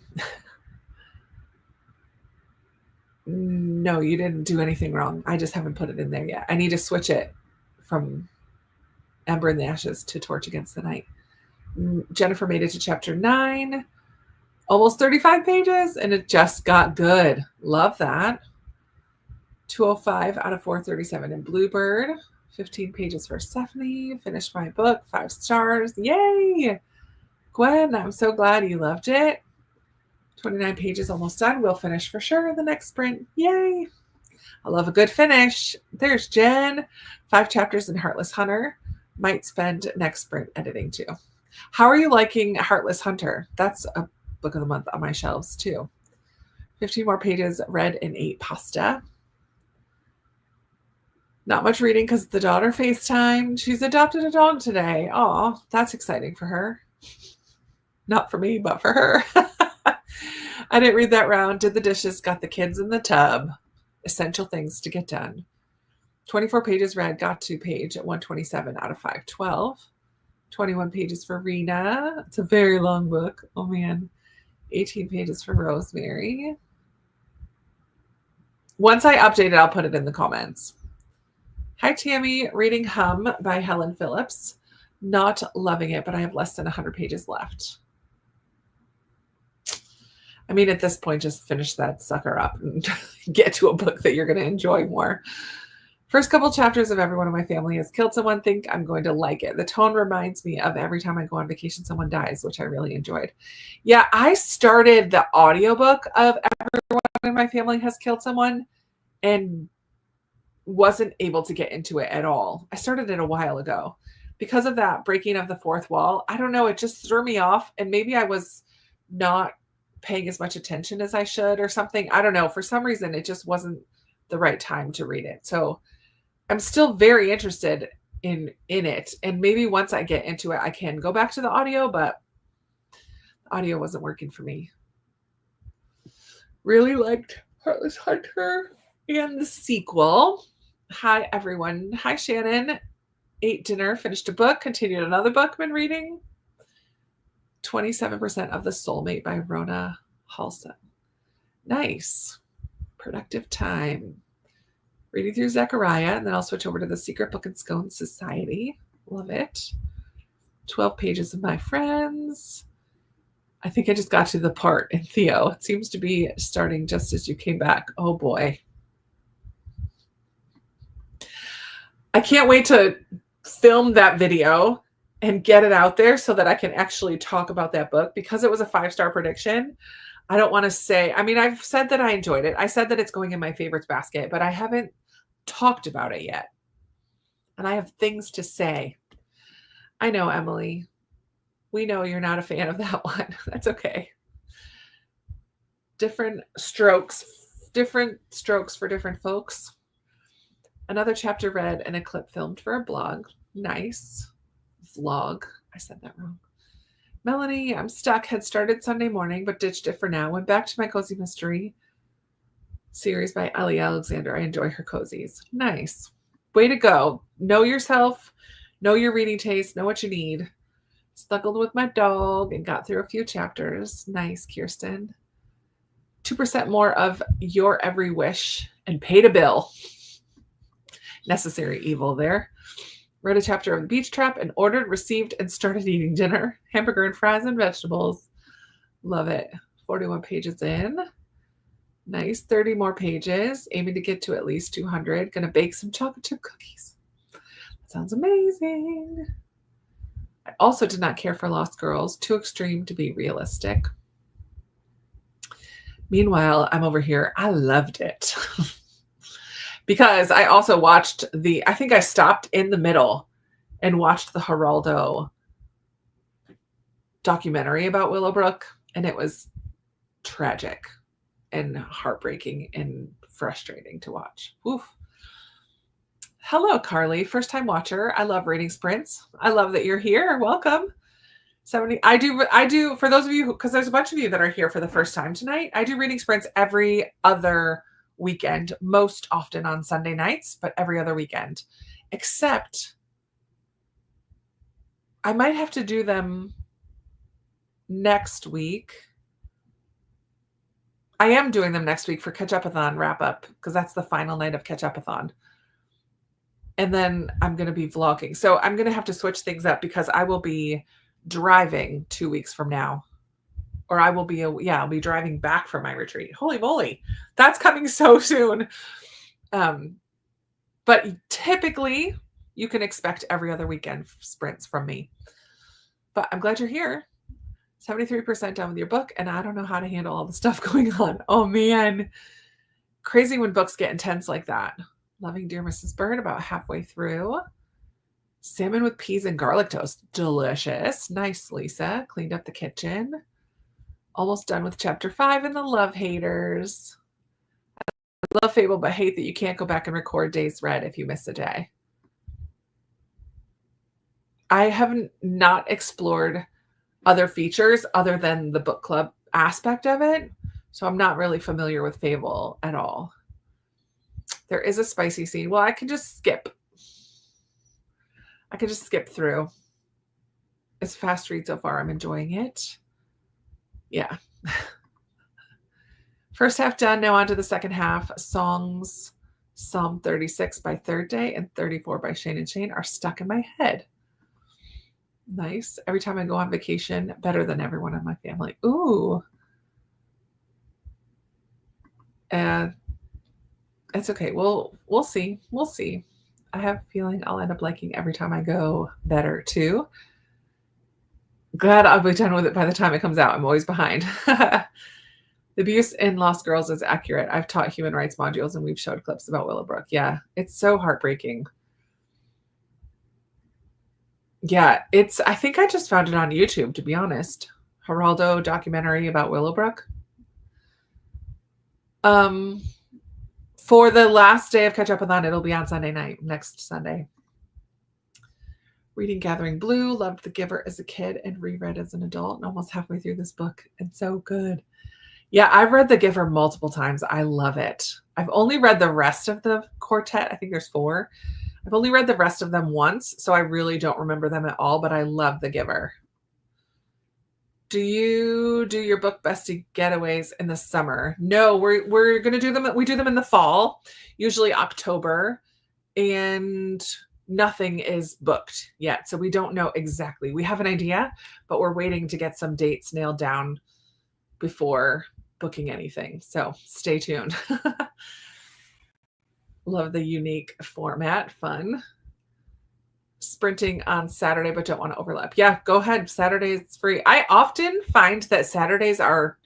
No, you didn't do anything wrong. I just haven't put it in there yet. I need to switch it from Ember in the Ashes to Torch Against the Night. Jennifer made it to chapter 9, almost 35 pages, and it just got good. Love that. 205 out of 437 in Bluebird. 15 pages for Stephanie. Finished my book, 5 stars. Yay! Gwen, I'm so glad you loved it. 29 pages almost done. We'll finish for sure the next sprint. Yay! I love a good finish. There's Jen. 5 chapters in Heartless Hunter. Might spend next sprint editing too. How are you liking Heartless Hunter? That's a book of the month on my shelves too. 15 more pages read and 8 pasta. Not much reading because the daughter FaceTime. She's adopted a dog today. Oh, that's exciting for her. Not for me, but for her. I didn't read that round. Did the dishes, got the kids in the tub. Essential things to get done. 24 pages read, got to page 127 out of 512. 21 pages for Rena. It's a very long book. Oh, man. 18 pages for Rosemary. Once I update it, I'll put it in the comments. Hi, Tammy. Reading Hum by Helen Phillips. Not loving it, but I have less than 100 pages left. I mean, at this point, just finish that sucker up and get to a book that you're going to enjoy more. First couple chapters of Everyone in My Family Has Killed Someone. Think I'm going to like it. The tone reminds me of Every Time I Go on Vacation, Someone Dies, which I really enjoyed. Yeah, I started the audiobook of Everyone in My Family Has Killed Someone and wasn't able to get into it at all. I started it a while ago. because of that breaking of the fourth wall, I don't know, it just threw me off. And maybe I was not paying as much attention as I should or something. I don't know. For some reason, it just wasn't the right time to read it. So I'm still very interested in it. And maybe once I get into it, I can go back to the audio, but the audio wasn't working for me. Really liked Heartless Hunter and the sequel. Hi, everyone. Hi, Shannon. Ate dinner, finished a book, continued another book I've been reading. 27% of the Soulmate by Rona Halson. Nice. Productive time. Reading through Zechariah, and then I'll switch over to the Secret Book and Scone Society. Love it. 12 pages of My Friends. I think I just got to the part in Theo. It seems to be starting just as you came back. Oh boy. I can't wait to film that video and get it out there so that I can actually talk about that book. Because it was a 5-star prediction, I don't want to say, I mean, I've said that I enjoyed it. I said that it's going in my favorites basket, but I haven't talked about it yet. And I have things to say. I know, Emily. We know you're not a fan of that one. That's okay. Different strokes for different folks. Another chapter read and a clip filmed for a blog. Nice. Vlog. I said that wrong. Melanie, I'm stuck. Had started Sunday morning, but ditched it for now. Went back to my cozy mystery series by Ellie Alexander. I enjoy her cozies. Nice. Way to go. Know yourself. Know your reading taste. Know what you need. Snuggled with my dog and got through a few chapters. Nice, Kirsten. 2% more of your every wish and paid a bill. Necessary evil there. Read a chapter of The Beach Trap and ordered, received, and started eating dinner. Hamburger and fries and vegetables. Love it. 41 pages in. Nice. 30 more pages. Aiming to get to at least 200. Gonna bake some chocolate chip cookies. That sounds amazing. I also did not care for Lost Girls. Too extreme to be realistic. Meanwhile, I'm over here. I loved it. Because I also watched I think I stopped in the middle and watched the Geraldo documentary about Willowbrook, and it was tragic and heartbreaking and frustrating to watch. Oof. Hello, Carly. First time watcher. I love reading sprints. I love that you're here. Welcome. 70. I do for those of you, because there's a bunch of you that are here for the first time tonight. I do reading sprints every other weekend, most often on Sunday nights, but every other weekend, except I might have to do them next week. I am doing them next week for Catch-Up-a-thon wrap up, because that's the final night of Catch-Up-a-thon. And then I'm going to be vlogging. So I'm going to have to switch things up because I will be driving 2 weeks from now. Or I will be, I'll be driving back from my retreat. Holy moly. That's coming so soon. But typically you can expect every other weekend sprints from me. But I'm glad you're here. 73% done with your book. And I don't know how to handle all the stuff going on. Oh man. Crazy when books get intense like that. Loving Dear Mrs. Bird, about halfway through. Salmon with peas and garlic toast. Delicious. Nice, Lisa. Cleaned up the kitchen. Almost done with chapter 5 in the Love Haters. I love Fable, but hate that you can't go back and record days read if you miss a day. I haven't not explored other features other than the book club aspect of it. So I'm not really familiar with Fable at all. There is a spicy scene. Well, I can just skip. I can just skip through. It's a fast read so far. I'm enjoying it. Yeah. First half done. Now on to the second half. Songs, Psalm 36 by Third Day and 34 by Shane and Shane are stuck in my head. Nice. Every time I go on vacation, better than everyone in my family. Ooh. And it's okay. We'll see. We'll see. I have a feeling I'll end up liking every time I go better too. Glad I'll be done with it by the time it comes out. I'm always behind. The abuse in Lost Girls is accurate. I've taught human rights modules and we've showed clips about Willowbrook. Yeah, it's so heartbreaking. Yeah, I think I just found it on YouTube, to be honest. Geraldo documentary about Willowbrook. Um, for the last day of Catch Up With it'll be on Sunday night, next Sunday. Reading Gathering Blue, loved The Giver as a kid and reread as an adult, and almost halfway through this book. It's so good. Yeah, I've read The Giver multiple times. I love it. I've only read the rest of the quartet. I think there's 4. I've only read the rest of them once, so I really don't remember them at all, but I love The Giver. Do you do your book bestie getaways in the summer? No, we're going to do them. We do them in the fall, usually October, and nothing is booked yet. So we don't know exactly. We have an idea, but we're waiting to get some dates nailed down before booking anything. So stay tuned. Love the unique format. Fun. Sprinting on Saturday, but don't want to overlap. Yeah, go ahead. Saturday is free. I often find that Saturdays are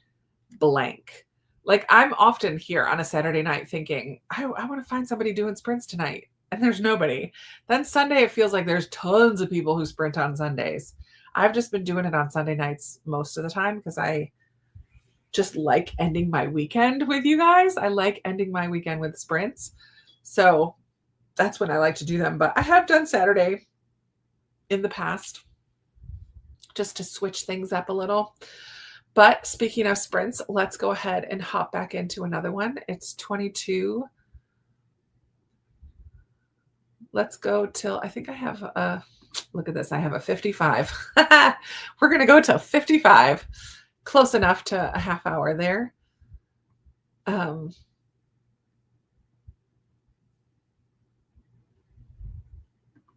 blank. Like I'm often here on a Saturday night thinking, I want to find somebody doing sprints tonight. And there's nobody. Then Sunday, it feels like there's tons of people who sprint on Sundays. I've just been doing it on Sunday nights most of the time because I just like ending my weekend with you guys. I like ending my weekend with sprints. So that's when I like to do them. But I have done Saturday in the past just to switch things up a little. But speaking of sprints, let's go ahead and hop back into another one. It's 22. Let's go till, I think I have a, look at this, I have a 55. We're going to go till 55. Close enough to a half hour there.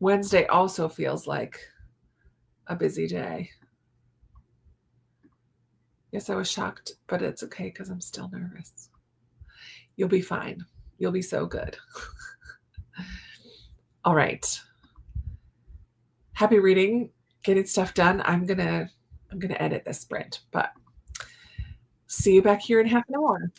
Wednesday also feels like a busy day. Yes, I was shocked, but it's okay because I'm still nervous. You'll be fine. You'll be so good. All right. Happy reading, getting stuff done. I'm gonna edit this sprint, but see you back here in half an hour.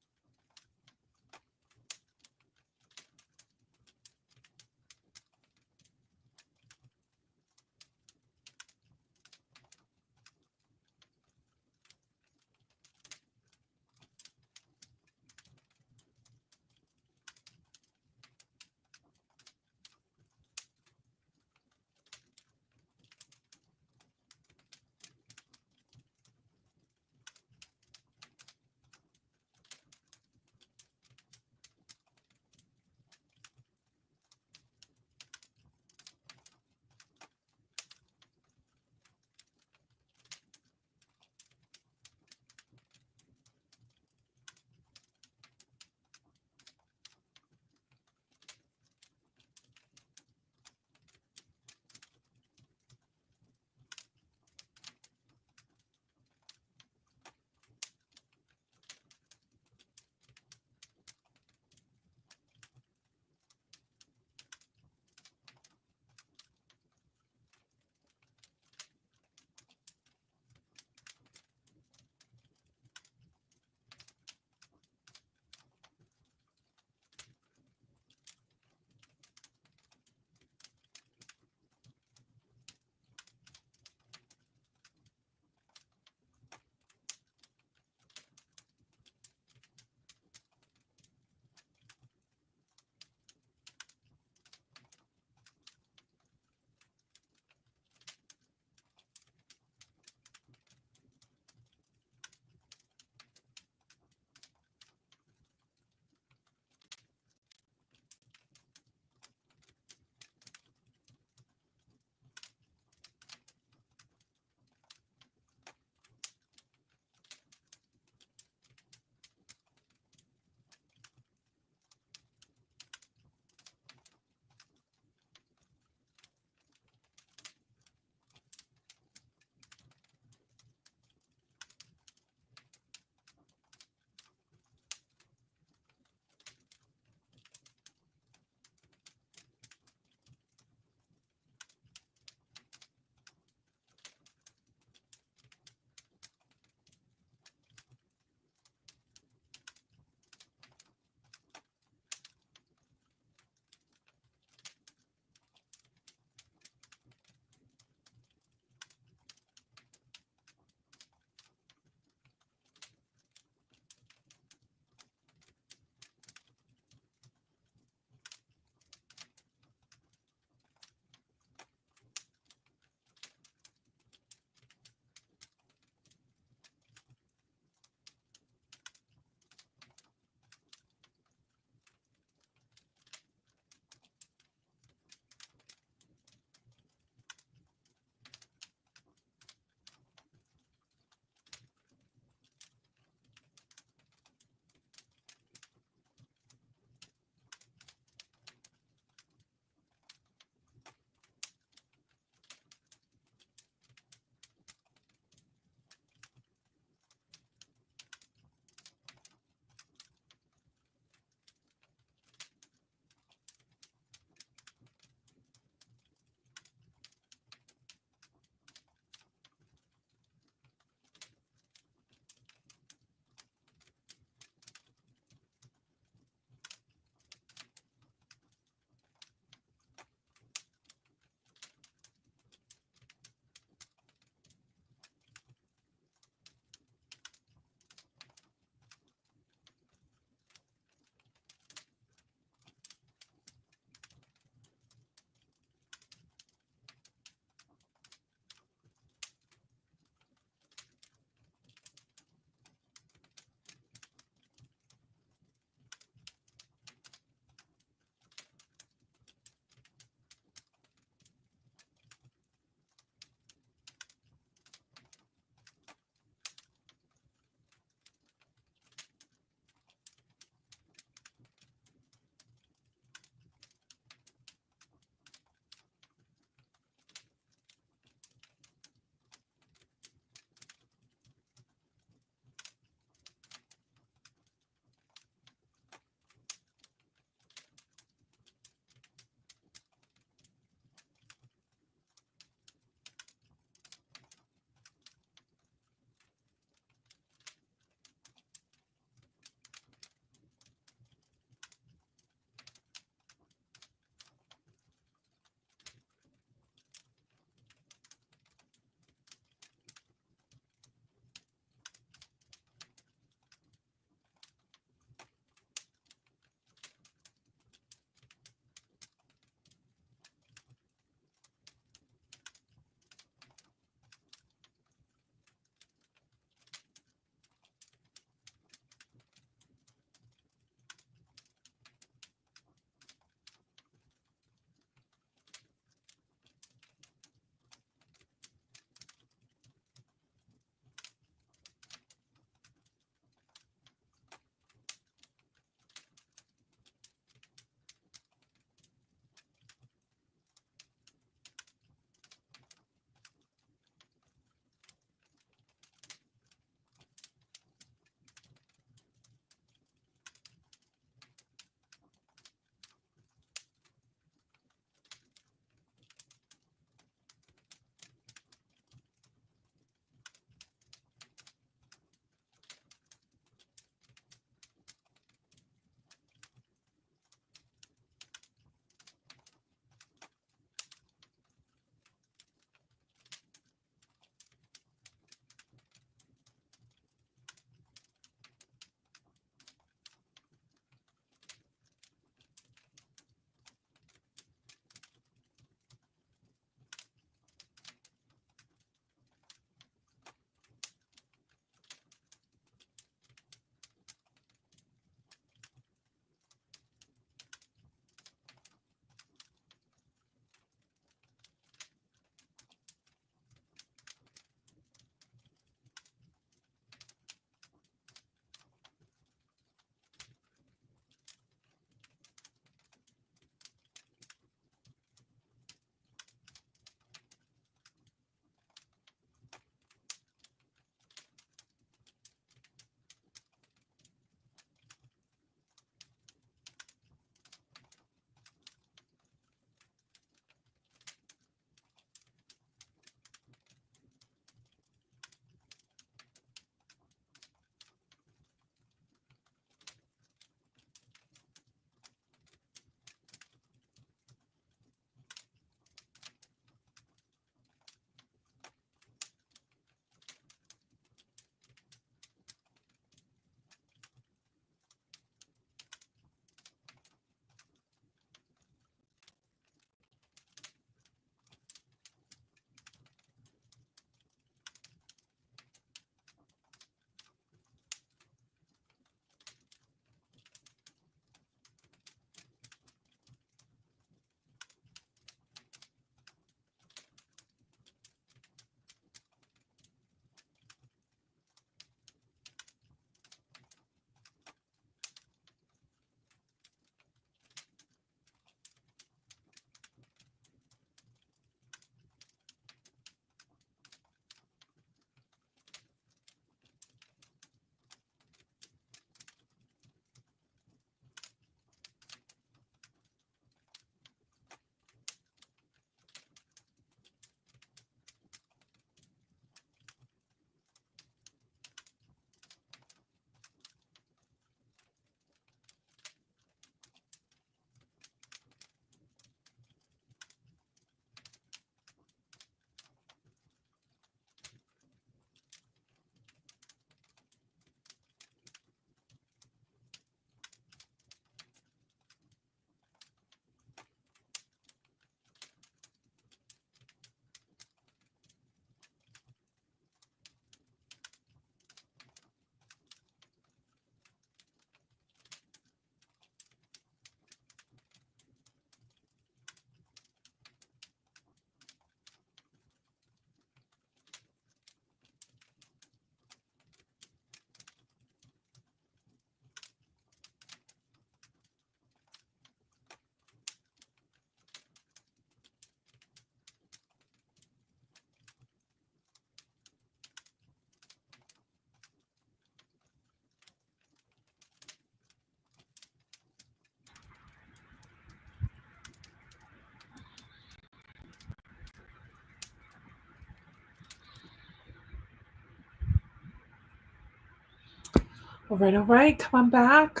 All right, all right. Come on back.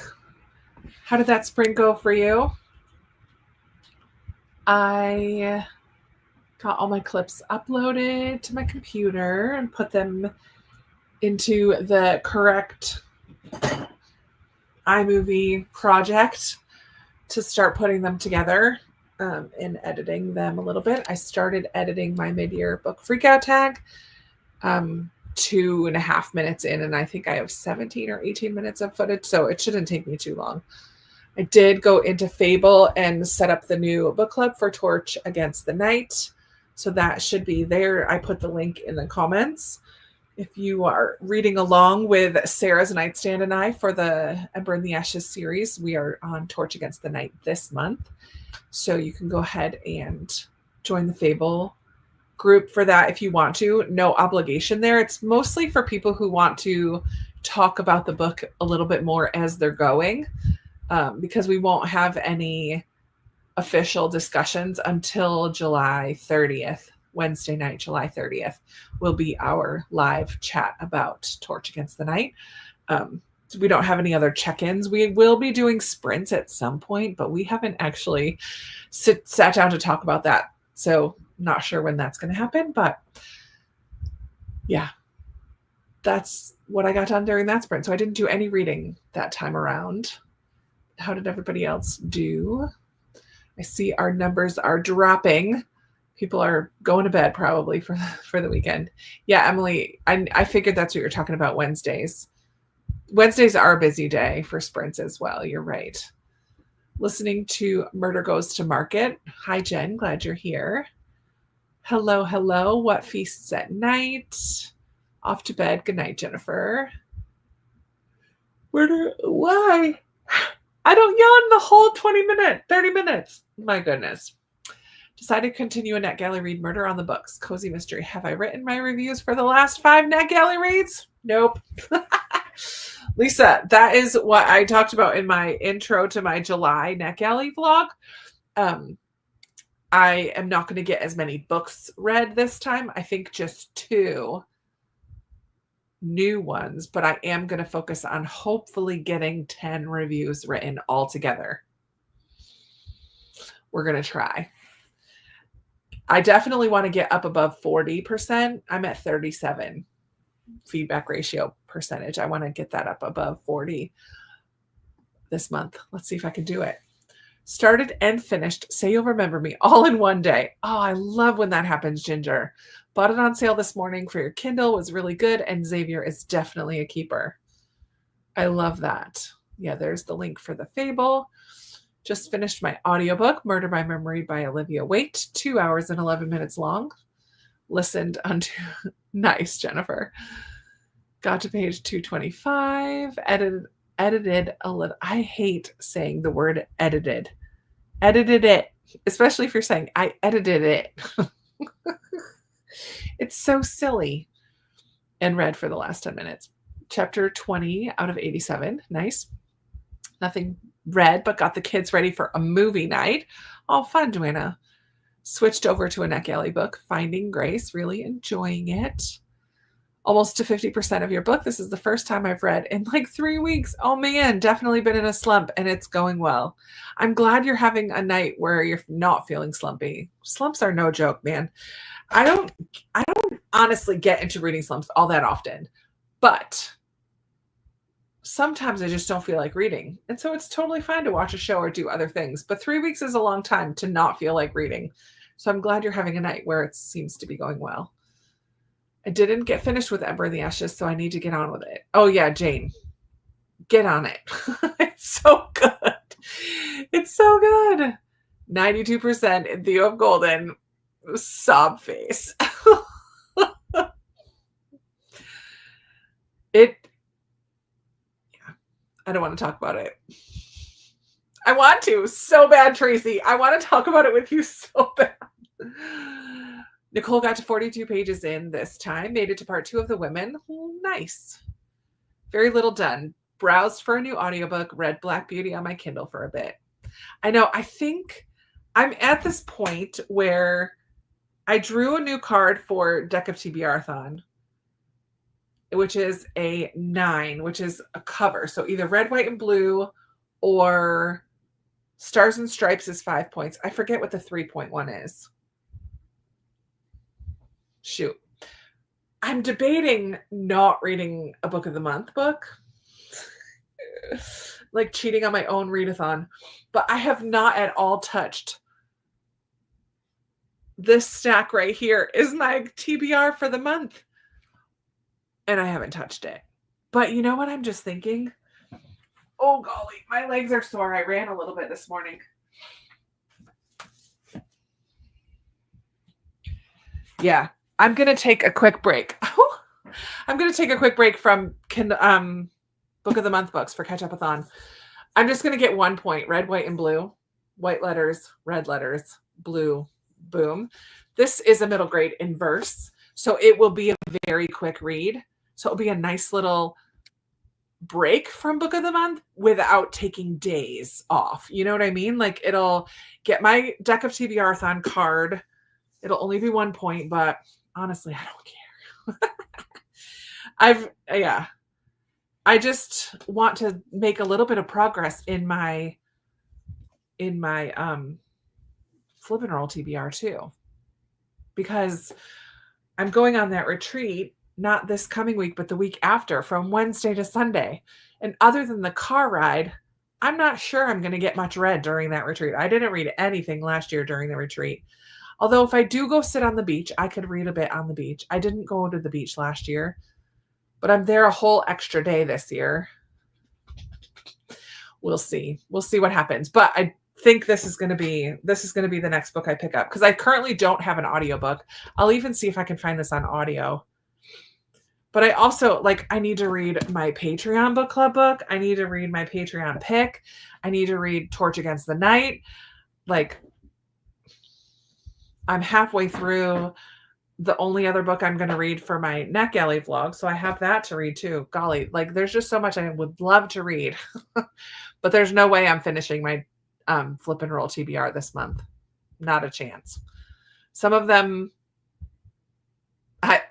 How did that sprint go for you? I got all my clips uploaded to my computer and put them into the correct iMovie project to start putting them together and editing them a little bit. I started editing my mid-year book freakout tag 2.5 minutes in, and I think I have 17 or 18 minutes of footage, so it shouldn't take me too long. I did go into Fable and set up the new book club for Torch Against the Night, so that should be there. I put the link in the comments. If you are reading along with Sarah's Nightstand and I for the Ember in the Ashes series, we are on Torch Against the Night this month. So you can go ahead and join the Fable group for that if you want to. No obligation there. It's mostly for people who want to talk about the book a little bit more as they're going, because we won't have any official discussions until July 30th. Wednesday night, July 30th, will be our live chat about Torch Against the Night. So we don't have any other check-ins. We will be doing sprints at some point, but we haven't actually sat down to talk about that. So not sure when that's going to happen, but yeah, that's what I got done during that sprint. So I didn't do any reading that time around. How did everybody else do? I see our numbers are dropping. People are going to bed probably for the weekend. Yeah, Emily, I figured that's what you're talking about, Wednesdays. Wednesdays are a busy day for sprints as well. You're right. Listening to Murder Goes to Market. Hi, Jen. Glad you're here. Hello, hello. What feasts at night? Off to bed. Good night, Jennifer. Why? I don't yawn the whole 30 minutes. My goodness. Decided to continue a NetGalley read Murder on the Books. Cozy mystery. Have I written my reviews for the last 5 NetGalley reads? Nope. Lisa, that is what I talked about in my intro to my July NetGalley vlog. I am not going to get as many books read this time. I think just 2 new ones, but I am going to focus on hopefully getting 10 reviews written all together. We're going to try. I definitely want to get up above 40%. I'm at 37 feedback ratio percentage. I want to get that up above 40 this month. Let's see if I can do it. Started and finished Say You'll Remember Me all in one day. Oh, I love when that happens, Ginger. Bought it on sale this morning for your Kindle. Was really good. And Xavier is definitely a keeper. I love that. Yeah, there's the link for the Fable. Just finished my audiobook, Murder by Memory by Olivia Waite, 2 hours and 11 minutes long. Listened unto nice, Jennifer. Got to page 225. Edited a little. I hate saying the word edited. Edited it, especially if you're saying I edited it. It's so silly. And read for the last 10 minutes. Chapter 20 out of 87. Nice. Nothing read, but got the kids ready for a movie night. All fun, Joanna. Switched over to a NetGalley book, Finding Grace. Really enjoying it. Almost to 50% of your book. This is the first time I've read in like 3 weeks. Oh man, definitely been in a slump and it's going well. I'm glad you're having a night where you're not feeling slumpy. Slumps are no joke, man. I don't honestly get into reading slumps all that often, but sometimes I just don't feel like reading. And so it's totally fine to watch a show or do other things. But 3 weeks is a long time to not feel like reading. So I'm glad you're having a night where it seems to be going well. I didn't get finished with Ember in the Ashes, so I need to get on with it. Oh yeah, Jane. Get on it. It's so good. It's so good. 92% in Theo of Golden. Sob face. I don't want to talk about it. I want to so bad, Tracy. I want to talk about it with you so bad. Nicole got to 42 pages in this time. Made it to part 2 of The Women. Nice. Very little done. Browsed for a new audiobook. Read Black Beauty on my Kindle for a bit. I know. I think I'm at this point where I drew a new card for Deck of TBR-thon. which is a 9, which is a cover. So either red, white, and blue or Stars and Stripes is 5 points. I forget what the 3-point one is. Shoot. I'm debating not reading a book of the month book. Like cheating on my own readathon. But I have not at all touched this stack right here is my TBR for the month. And I haven't touched it. But you know what I'm just thinking? Oh, golly, my legs are sore. I ran a little bit this morning. Yeah, I'm going to take a quick break. I'm going to take a quick break from Book of the Month books for Catch-Up-a-thon. I'm just going to get 1 point, red, white, and blue. White letters, red letters, blue, boom. This is a middle grade in verse, so it will be a very quick read. So it'll be a nice little break from Book of the Month without taking days off. You know what I mean? Like it'll get my deck of TBR-a-thon card. It'll only be 1 point, but honestly, I don't care. I just want to make a little bit of progress in my flip and roll TBR too, because I'm going on that retreat, not this coming week, but the week after, from Wednesday to Sunday. And other than the car ride, I'm not sure I'm going to get much read during that retreat. I didn't read anything last year during the retreat. Although if I do go sit on the beach, I could read a bit on the beach. I didn't go to the beach last year, but I'm there a whole extra day this year. We'll see. We'll see what happens. But I think this is going to be the next book I pick up, because I currently don't have an audiobook. I'll even see if I can find this on audio. But I also, I need to read my Patreon book club book. I need to read my Patreon pick. I need to read Torch Against the Night. I'm halfway through the only other book I'm going to read for my NetGalley vlog. So I have that to read too. Golly, there's just so much I would love to read. But there's no way I'm finishing my flip and roll TBR this month. Not a chance. Some of them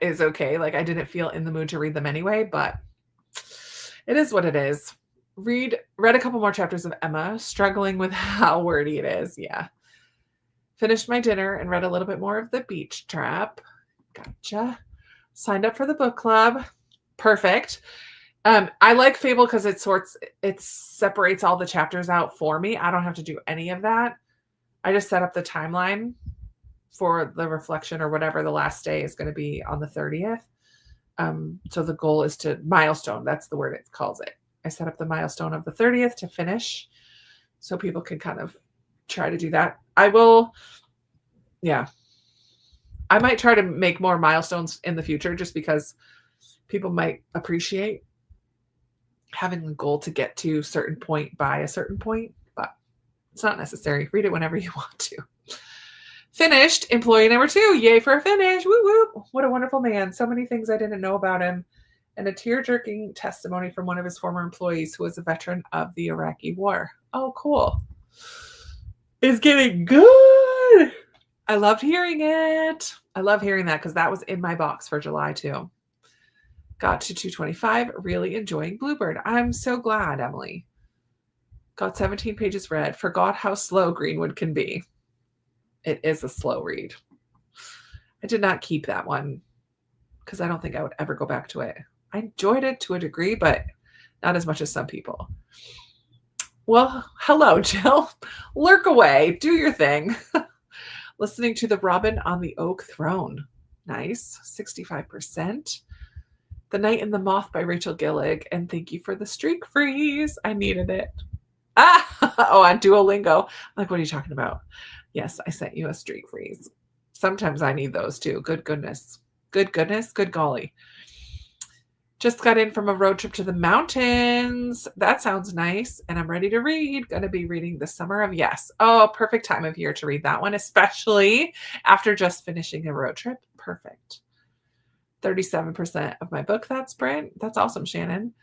is okay. I didn't feel in the mood to read them anyway, but it is what it is. Read a couple more chapters of Emma, struggling with how wordy it is. Yeah. Finished my dinner and read a little bit more of The Beach Trap. Gotcha. Signed up for the book club. Perfect. I like Fable because it separates all the chapters out for me. I don't have to do any of that. I just set up the timeline for the reflection or whatever the last day is going to be on the 30th. So the goal is to milestone. That's the word it calls it. I set up the milestone of the 30th to finish so people can kind of try to do that. I might try to make more milestones in the future just because people might appreciate having a goal to get to a certain point by a certain point, but it's not necessary. Read it whenever you want to. Finished Employee Number 2. Yay for a finish. Woo woo. What a wonderful man. So many things I didn't know about him. And a tear-jerking testimony from one of his former employees who was a veteran of the Iraqi war. Oh, cool. It's getting good. I loved hearing it. I love hearing that because that was in my box for July too. Got to 225. Really enjoying Bluebird. I'm so glad, Emily. Got 17 pages read. Forgot how slow Greenwood can be. It is a slow read. I did not keep that one because I don't think I would ever go back to it. I enjoyed it to a degree, but not as much as some people. Well, hello, Jill. Lurk away. Do your thing. Listening to The Robin on the Oak Throne. Nice. 65%. The Night and the Moth by Rachel Gillig. And thank you for the streak freeze. I needed it. On Duolingo. I'm like, what are you talking about? Yes, I sent you a streak freeze. Sometimes I need those too. Good goodness. Good goodness. Good golly. Just got in from a road trip to the mountains. That sounds nice. And I'm ready to read. Going to be reading The Summer of Yes. Oh, perfect time of year to read that one, especially after just finishing a road trip. Perfect. 37% of my book that sprint. That's awesome, Shannon.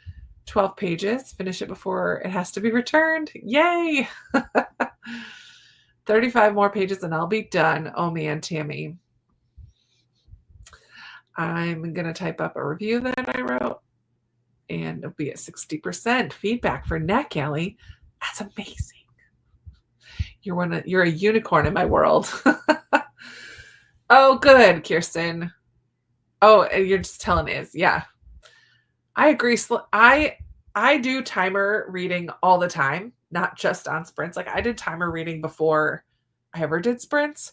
12 pages. Finish it before it has to be returned. Yay! 35 more pages and I'll be done. Oh man, Tammy. I'm going to type up a review that I wrote, and it'll be at 60% feedback for NetGalley. That's amazing. You're a unicorn in my world. Oh, good, Kirsten. Oh, and you're just telling Iz. Yeah. I agree. I do timer reading all the time, not just on sprints. Like I did timer reading before I ever did sprints.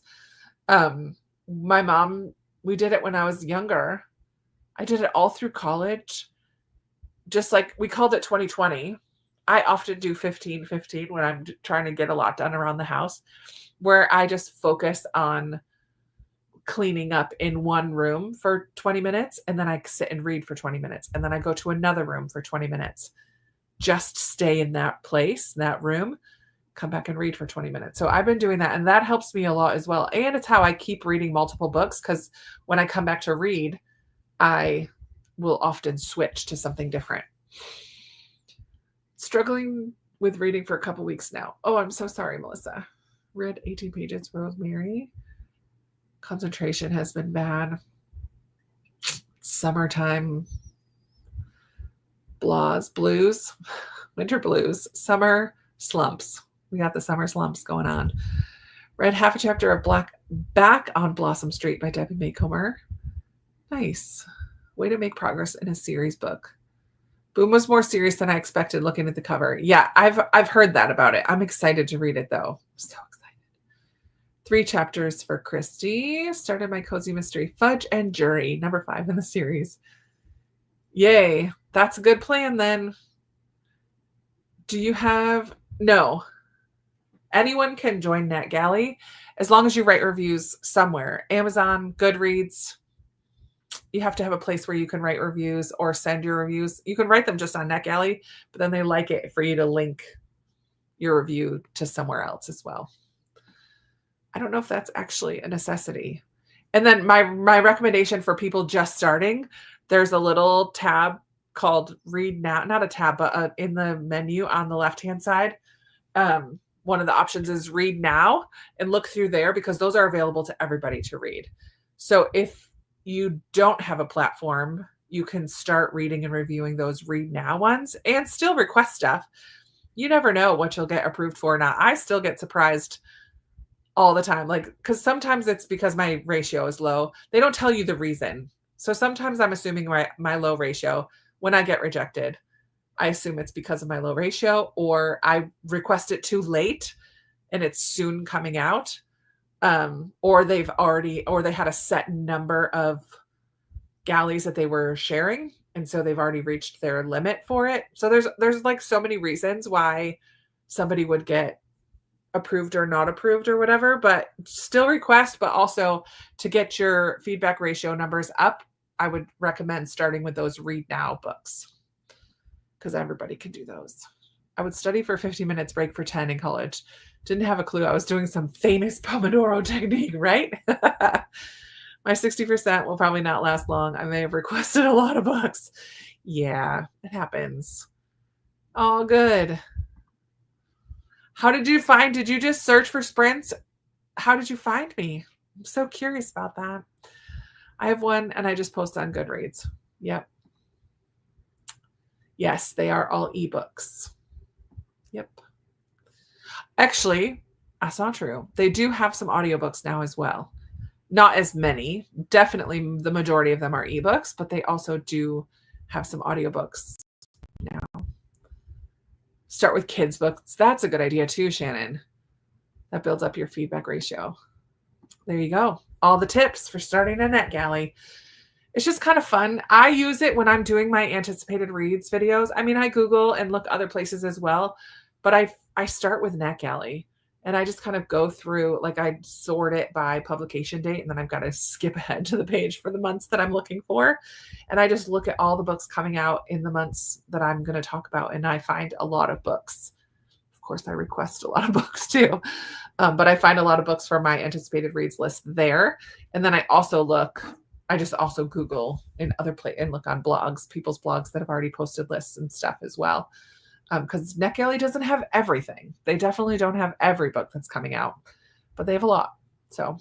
My mom, we did it when I was younger. I did it all through college. Just like we called it 2020. I often do 15-15 when I'm trying to get a lot done around the house, where I just focus on cleaning up in one room for 20 minutes, and then I sit and read for 20 minutes, and then I go to another room for 20 minutes. Just stay in that place, that room, come back and read for 20 minutes. So I've been doing that, and that helps me a lot as well. And it's how I keep reading multiple books, because when I come back to read, I will often switch to something different. Struggling with reading for a couple weeks now. Oh, I'm so sorry, Melissa. Read 18 pages, Rosemary. Concentration has been bad. Summertime blues, winter blues, summer slumps. We got the summer slumps going on. Read half a chapter of Back on Blossom Street by Debbie Maycomer. Nice. Way to make progress in a series book. Boom was more serious than I expected looking at the cover. Yeah, I've heard that about it. I'm excited to read it though. So excited. 3 chapters for Christy. Started my cozy mystery, Fudge and Jury, number 5 in the series. Yay. That's a good plan then. Do you have... No. Anyone can join NetGalley as long as you write reviews somewhere. Amazon, Goodreads. You have to have a place where you can write reviews or send your reviews. You can write them just on NetGalley, but then they like it for you to link your review to somewhere else as well. I don't know if that's actually a necessity. And then my recommendation for people just starting, there's a little tab called Read Now. Not a tab, but in the menu on the left-hand side, one of the options is Read Now, and look through there because those are available to everybody to read. So if you don't have a platform, you can start reading and reviewing those Read Now ones and still request stuff. You never know what you'll get approved for or not. I still get surprised all the time. Like, because sometimes it's because my ratio is low. They don't tell you the reason. So sometimes I'm assuming my low ratio. When I get rejected, I assume it's because of my low ratio, or I request it too late and it's soon coming out. Or they had a set number of galleys that they were sharing, and so they've already reached their limit for it. So there's like so many reasons why somebody would get approved or not approved or whatever, but still request. But also, to get your feedback ratio numbers up, I would recommend starting with those Read Now books, because everybody can do those. I would study for 50 minutes, break for 10 in college. Didn't have a clue I was doing some famous Pomodoro technique, right? My 60% will probably not last long. I may have requested a lot of books. Yeah, it happens. Oh, good. How did you just search for sprints? How did you find me? I'm so curious about that. I have one and I just post on Goodreads. Yep. Yes, they are all ebooks. Yep. Actually, that's not true. They do have some audiobooks now as well. Not as many. Definitely the majority of them are ebooks, but they also do have some audiobooks now. Start with kids' books. That's a good idea too, Shannon. That builds up your feedback ratio. There you go. All the tips for starting a NetGalley. It's just kind of fun. I use it when I'm doing my anticipated reads videos. I mean, I Google and look other places as well, but I start with NetGalley, and I just kind of go through, like I sort it by publication date, and then I've got to skip ahead to the page for the months that I'm looking for. And I just look at all the books coming out in the months that I'm going to talk about, and I find a lot of books. Of course, I request a lot of books too, but I find a lot of books for my anticipated reads list there. And then I just also Google in other and look on blogs, people's blogs that have already posted lists and stuff as well. Because NetGalley doesn't have everything. They definitely don't have every book that's coming out, but they have a lot. So,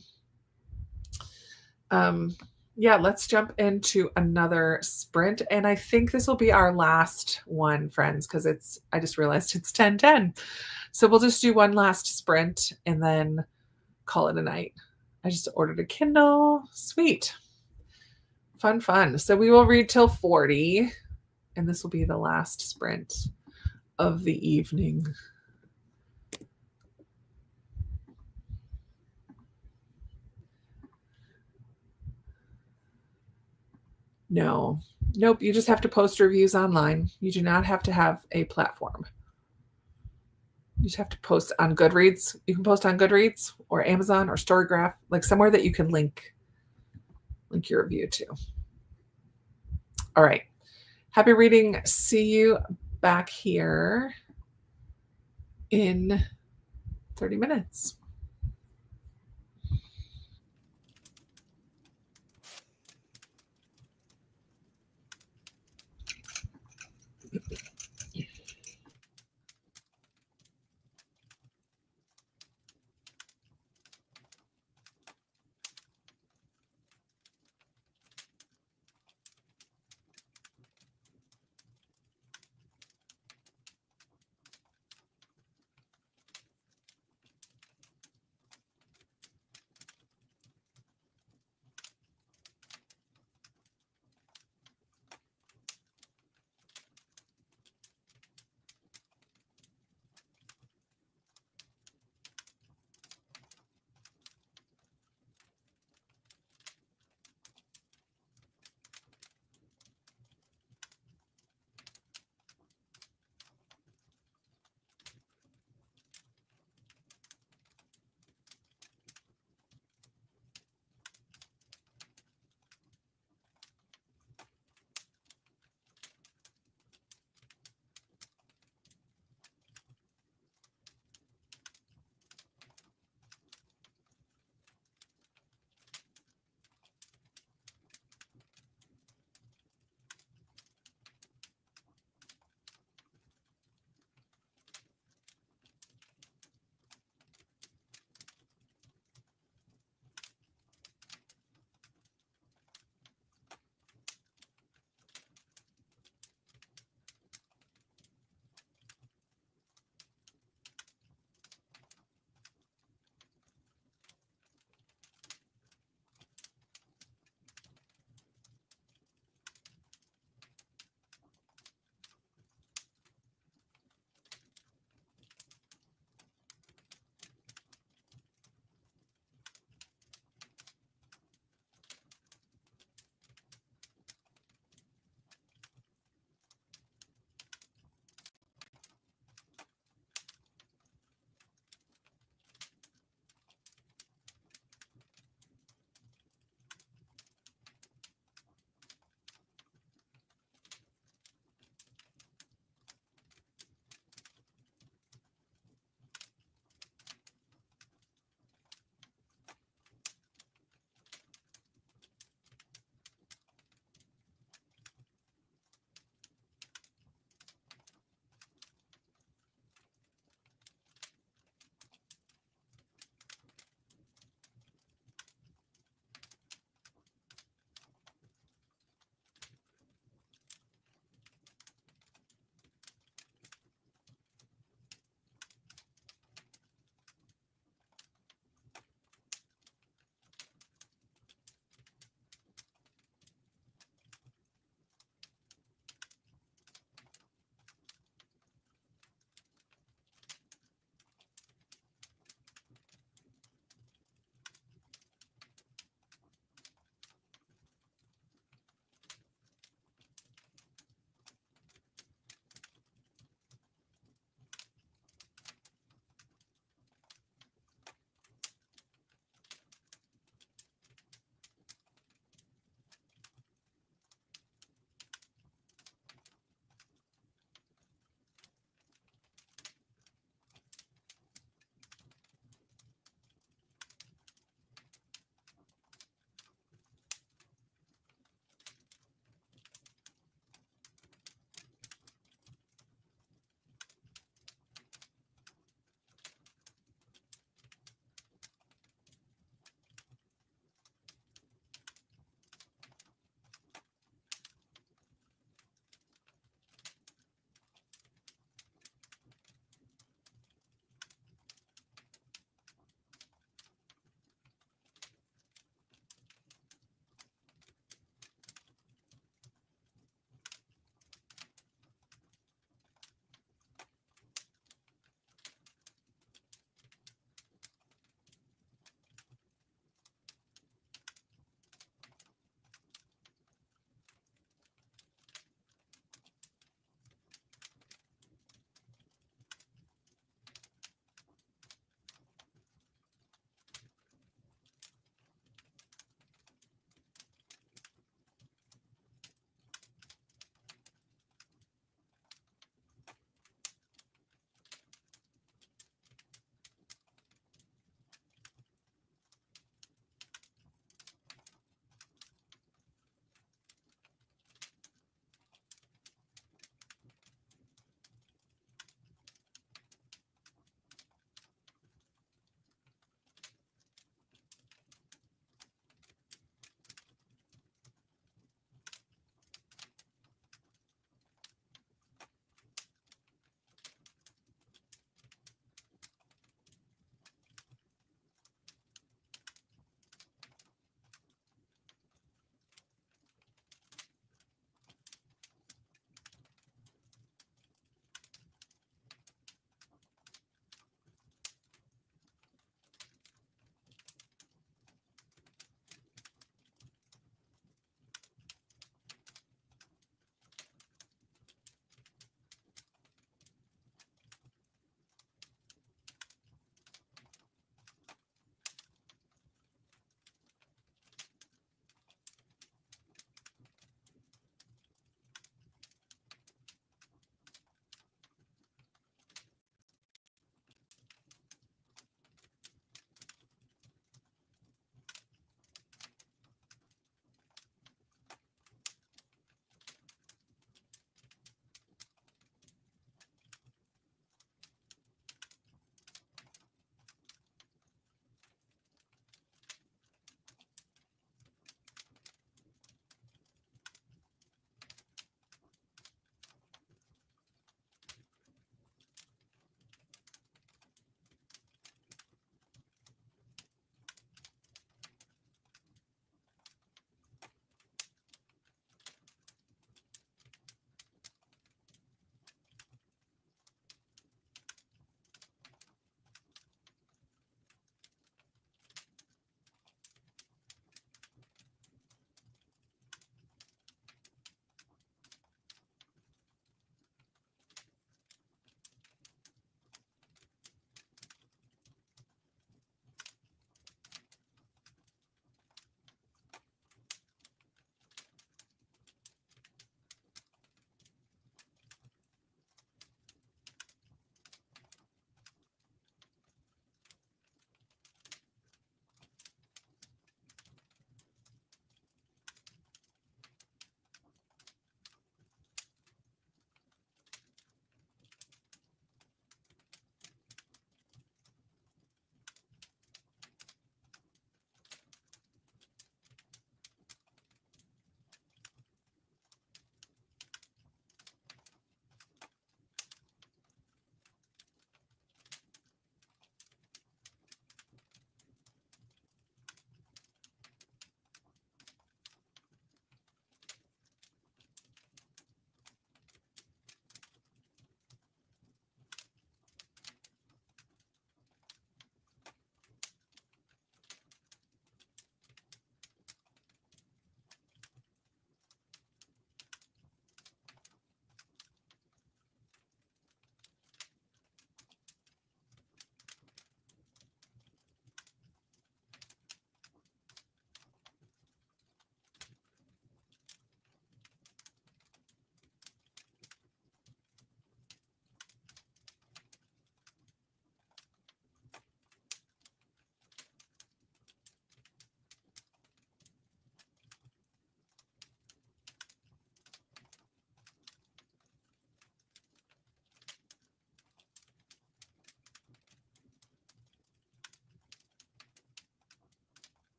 Yeah, let's jump into another sprint. And I think this will be our last one, friends, because I just realized it's 10:10. So we'll just do one last sprint and then call it a night. I just ordered a Kindle. Sweet. Fun, fun. So we will read till 40, and this will be the last sprint of the evening. No. Nope, you just have to post reviews online. You do not have to have a platform. You just have to post on Goodreads. You can post on Goodreads or Amazon or Storygraph, like somewhere that you can link your review to. All right. Happy reading. See you back here in 30 minutes.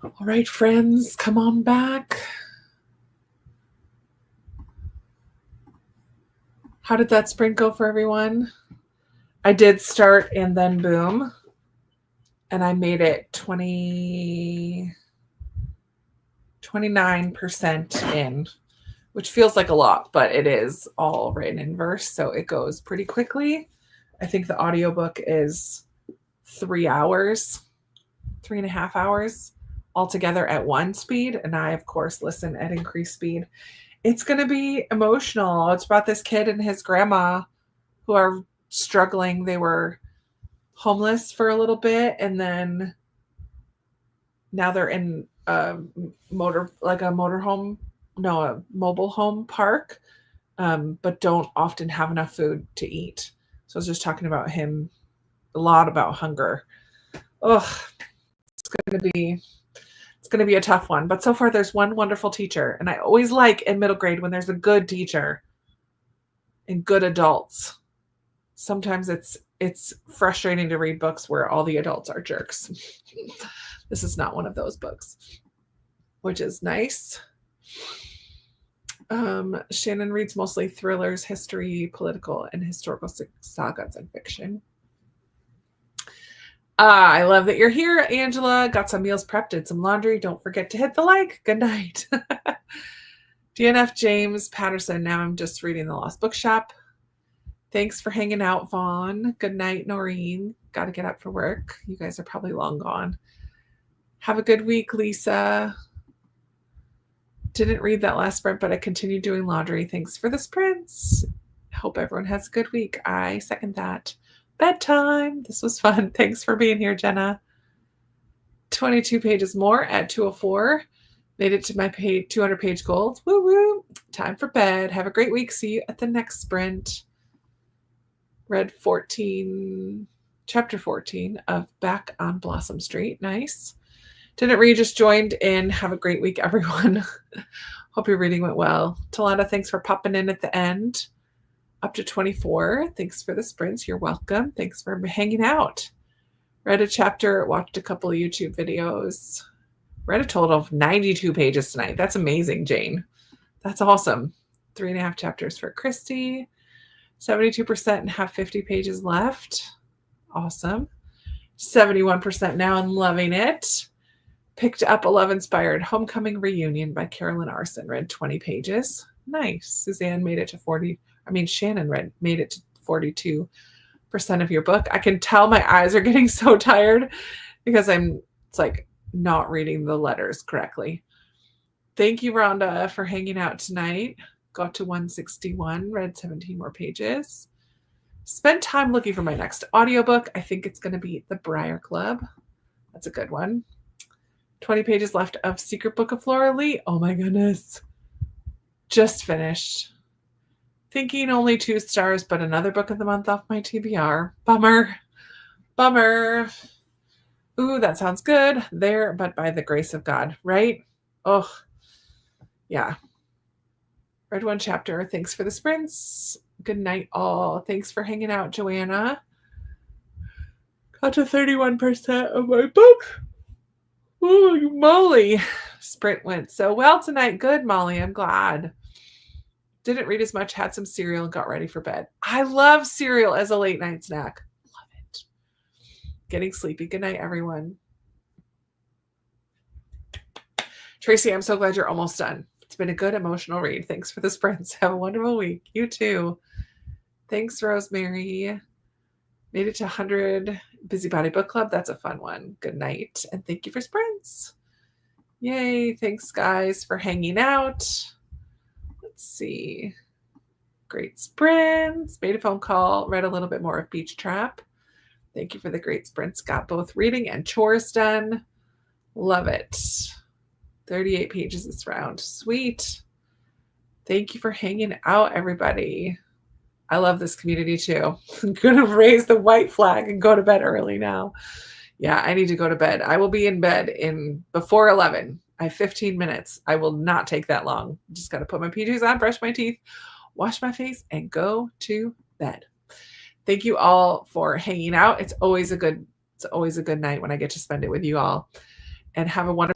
All right, friends, come on back. How did that sprint go for everyone? I did start and then boom. And I made it 29% in, which feels like a lot, but it is all written in verse, so it goes pretty quickly. I think the audiobook is 3 hours, 3.5 hours altogether at one speed. And I, of course, listen at increased speed. It's going to be emotional. It's about this kid and his grandma who are struggling. They were homeless for a little bit, and then now they're in a mobile home park, but don't often have enough food to eat. So I was just talking about him, a lot about hunger. Ugh, it's going to be a tough one. But so far, there's one wonderful teacher, and I always like in middle grade when there's a good teacher and good adults. Sometimes it's frustrating to read books where all the adults are jerks. This is not one of those books, which is nice. Shannon reads mostly thrillers, history, political, and historical sagas and fiction. I love that you're here, Angela. Got some meals prepped, did some laundry. Don't forget to hit the like. Good night. DNF James Patterson. Now I'm just reading The Lost Bookshop. Thanks for hanging out, Vaughn. Good night, Noreen. Got to get up for work. You guys are probably long gone. Have a good week, Lisa. Didn't read that last sprint, but I continued doing laundry. Thanks for the sprints. Hope everyone has a good week. I second that. Bedtime. This was fun. Thanks for being here, Jenna. 22 pages more at 2:04. Made it to my 200-page goal. Woo woo. Time for bed. Have a great week. See you at the next sprint. Read chapter 14 of Back on Blossom Street. Nice. Didn't read, just joined in. Have a great week, everyone. Hope your reading went well. Talana, thanks for popping in at the end. Up to 24. Thanks for the sprints. You're welcome. Thanks for hanging out. Read a chapter, watched a couple of YouTube videos. Read a total of 92 pages tonight. That's amazing, Jane. That's awesome. 3.5 chapters for Christy. 72% and have 50 pages left. Awesome. 71% now and loving it. Picked up a Love Inspired Homecoming Reunion by Carolyn Arson. Read 20 pages. Nice. Suzanne made it to 40. Shannon made it to 42% of your book. I can tell my eyes are getting so tired because it's like not reading the letters correctly. Thank you, Rhonda, for hanging out tonight. Got to 161, read 17 more pages. Spent time looking for my next audiobook. I think it's going to be The Briar Club. That's a good one. 20 pages left of Secret Book of Flora Lee. Oh my goodness. Just finished. Thinking only 2 stars, but another book of the month off my TBR. Bummer. Ooh, that sounds good. There, but by the grace of God, right? Oh, yeah. Read 1 chapter. Thanks for the sprints. Good night, all. Thanks for hanging out, Joanna. Got to 31% of my book. Ooh, Molly. Sprint went so well tonight. Good, Molly. I'm glad. Didn't read as much, had some cereal, and got ready for bed. I love cereal as a late night snack. Love it. Getting sleepy. Good night, everyone. Tracy, I'm so glad you're almost done. It's been a good emotional read. Thanks for the sprints. Have a wonderful week. You too. Thanks, Rosemary. Made it to 100 Busybody Book Club. That's a fun one. Good night. And thank you for sprints. Yay. Thanks, guys, for hanging out. Let's see. Great sprints. Made a phone call. Read a little bit more of Beach Trap. Thank you for the great sprints. Got both reading and chores done. Love it. 38 pages this round. Sweet. Thank you for hanging out, everybody. I love this community too. I'm going to raise the white flag and go to bed early now. Yeah, I need to go to bed. I will be in bed before 11. I have 15 minutes. I will not take that long. Just got to put my PJs on, brush my teeth, wash my face, and go to bed. Thank you all for hanging out. It's always a good night when I get to spend it with you all. And have a wonderful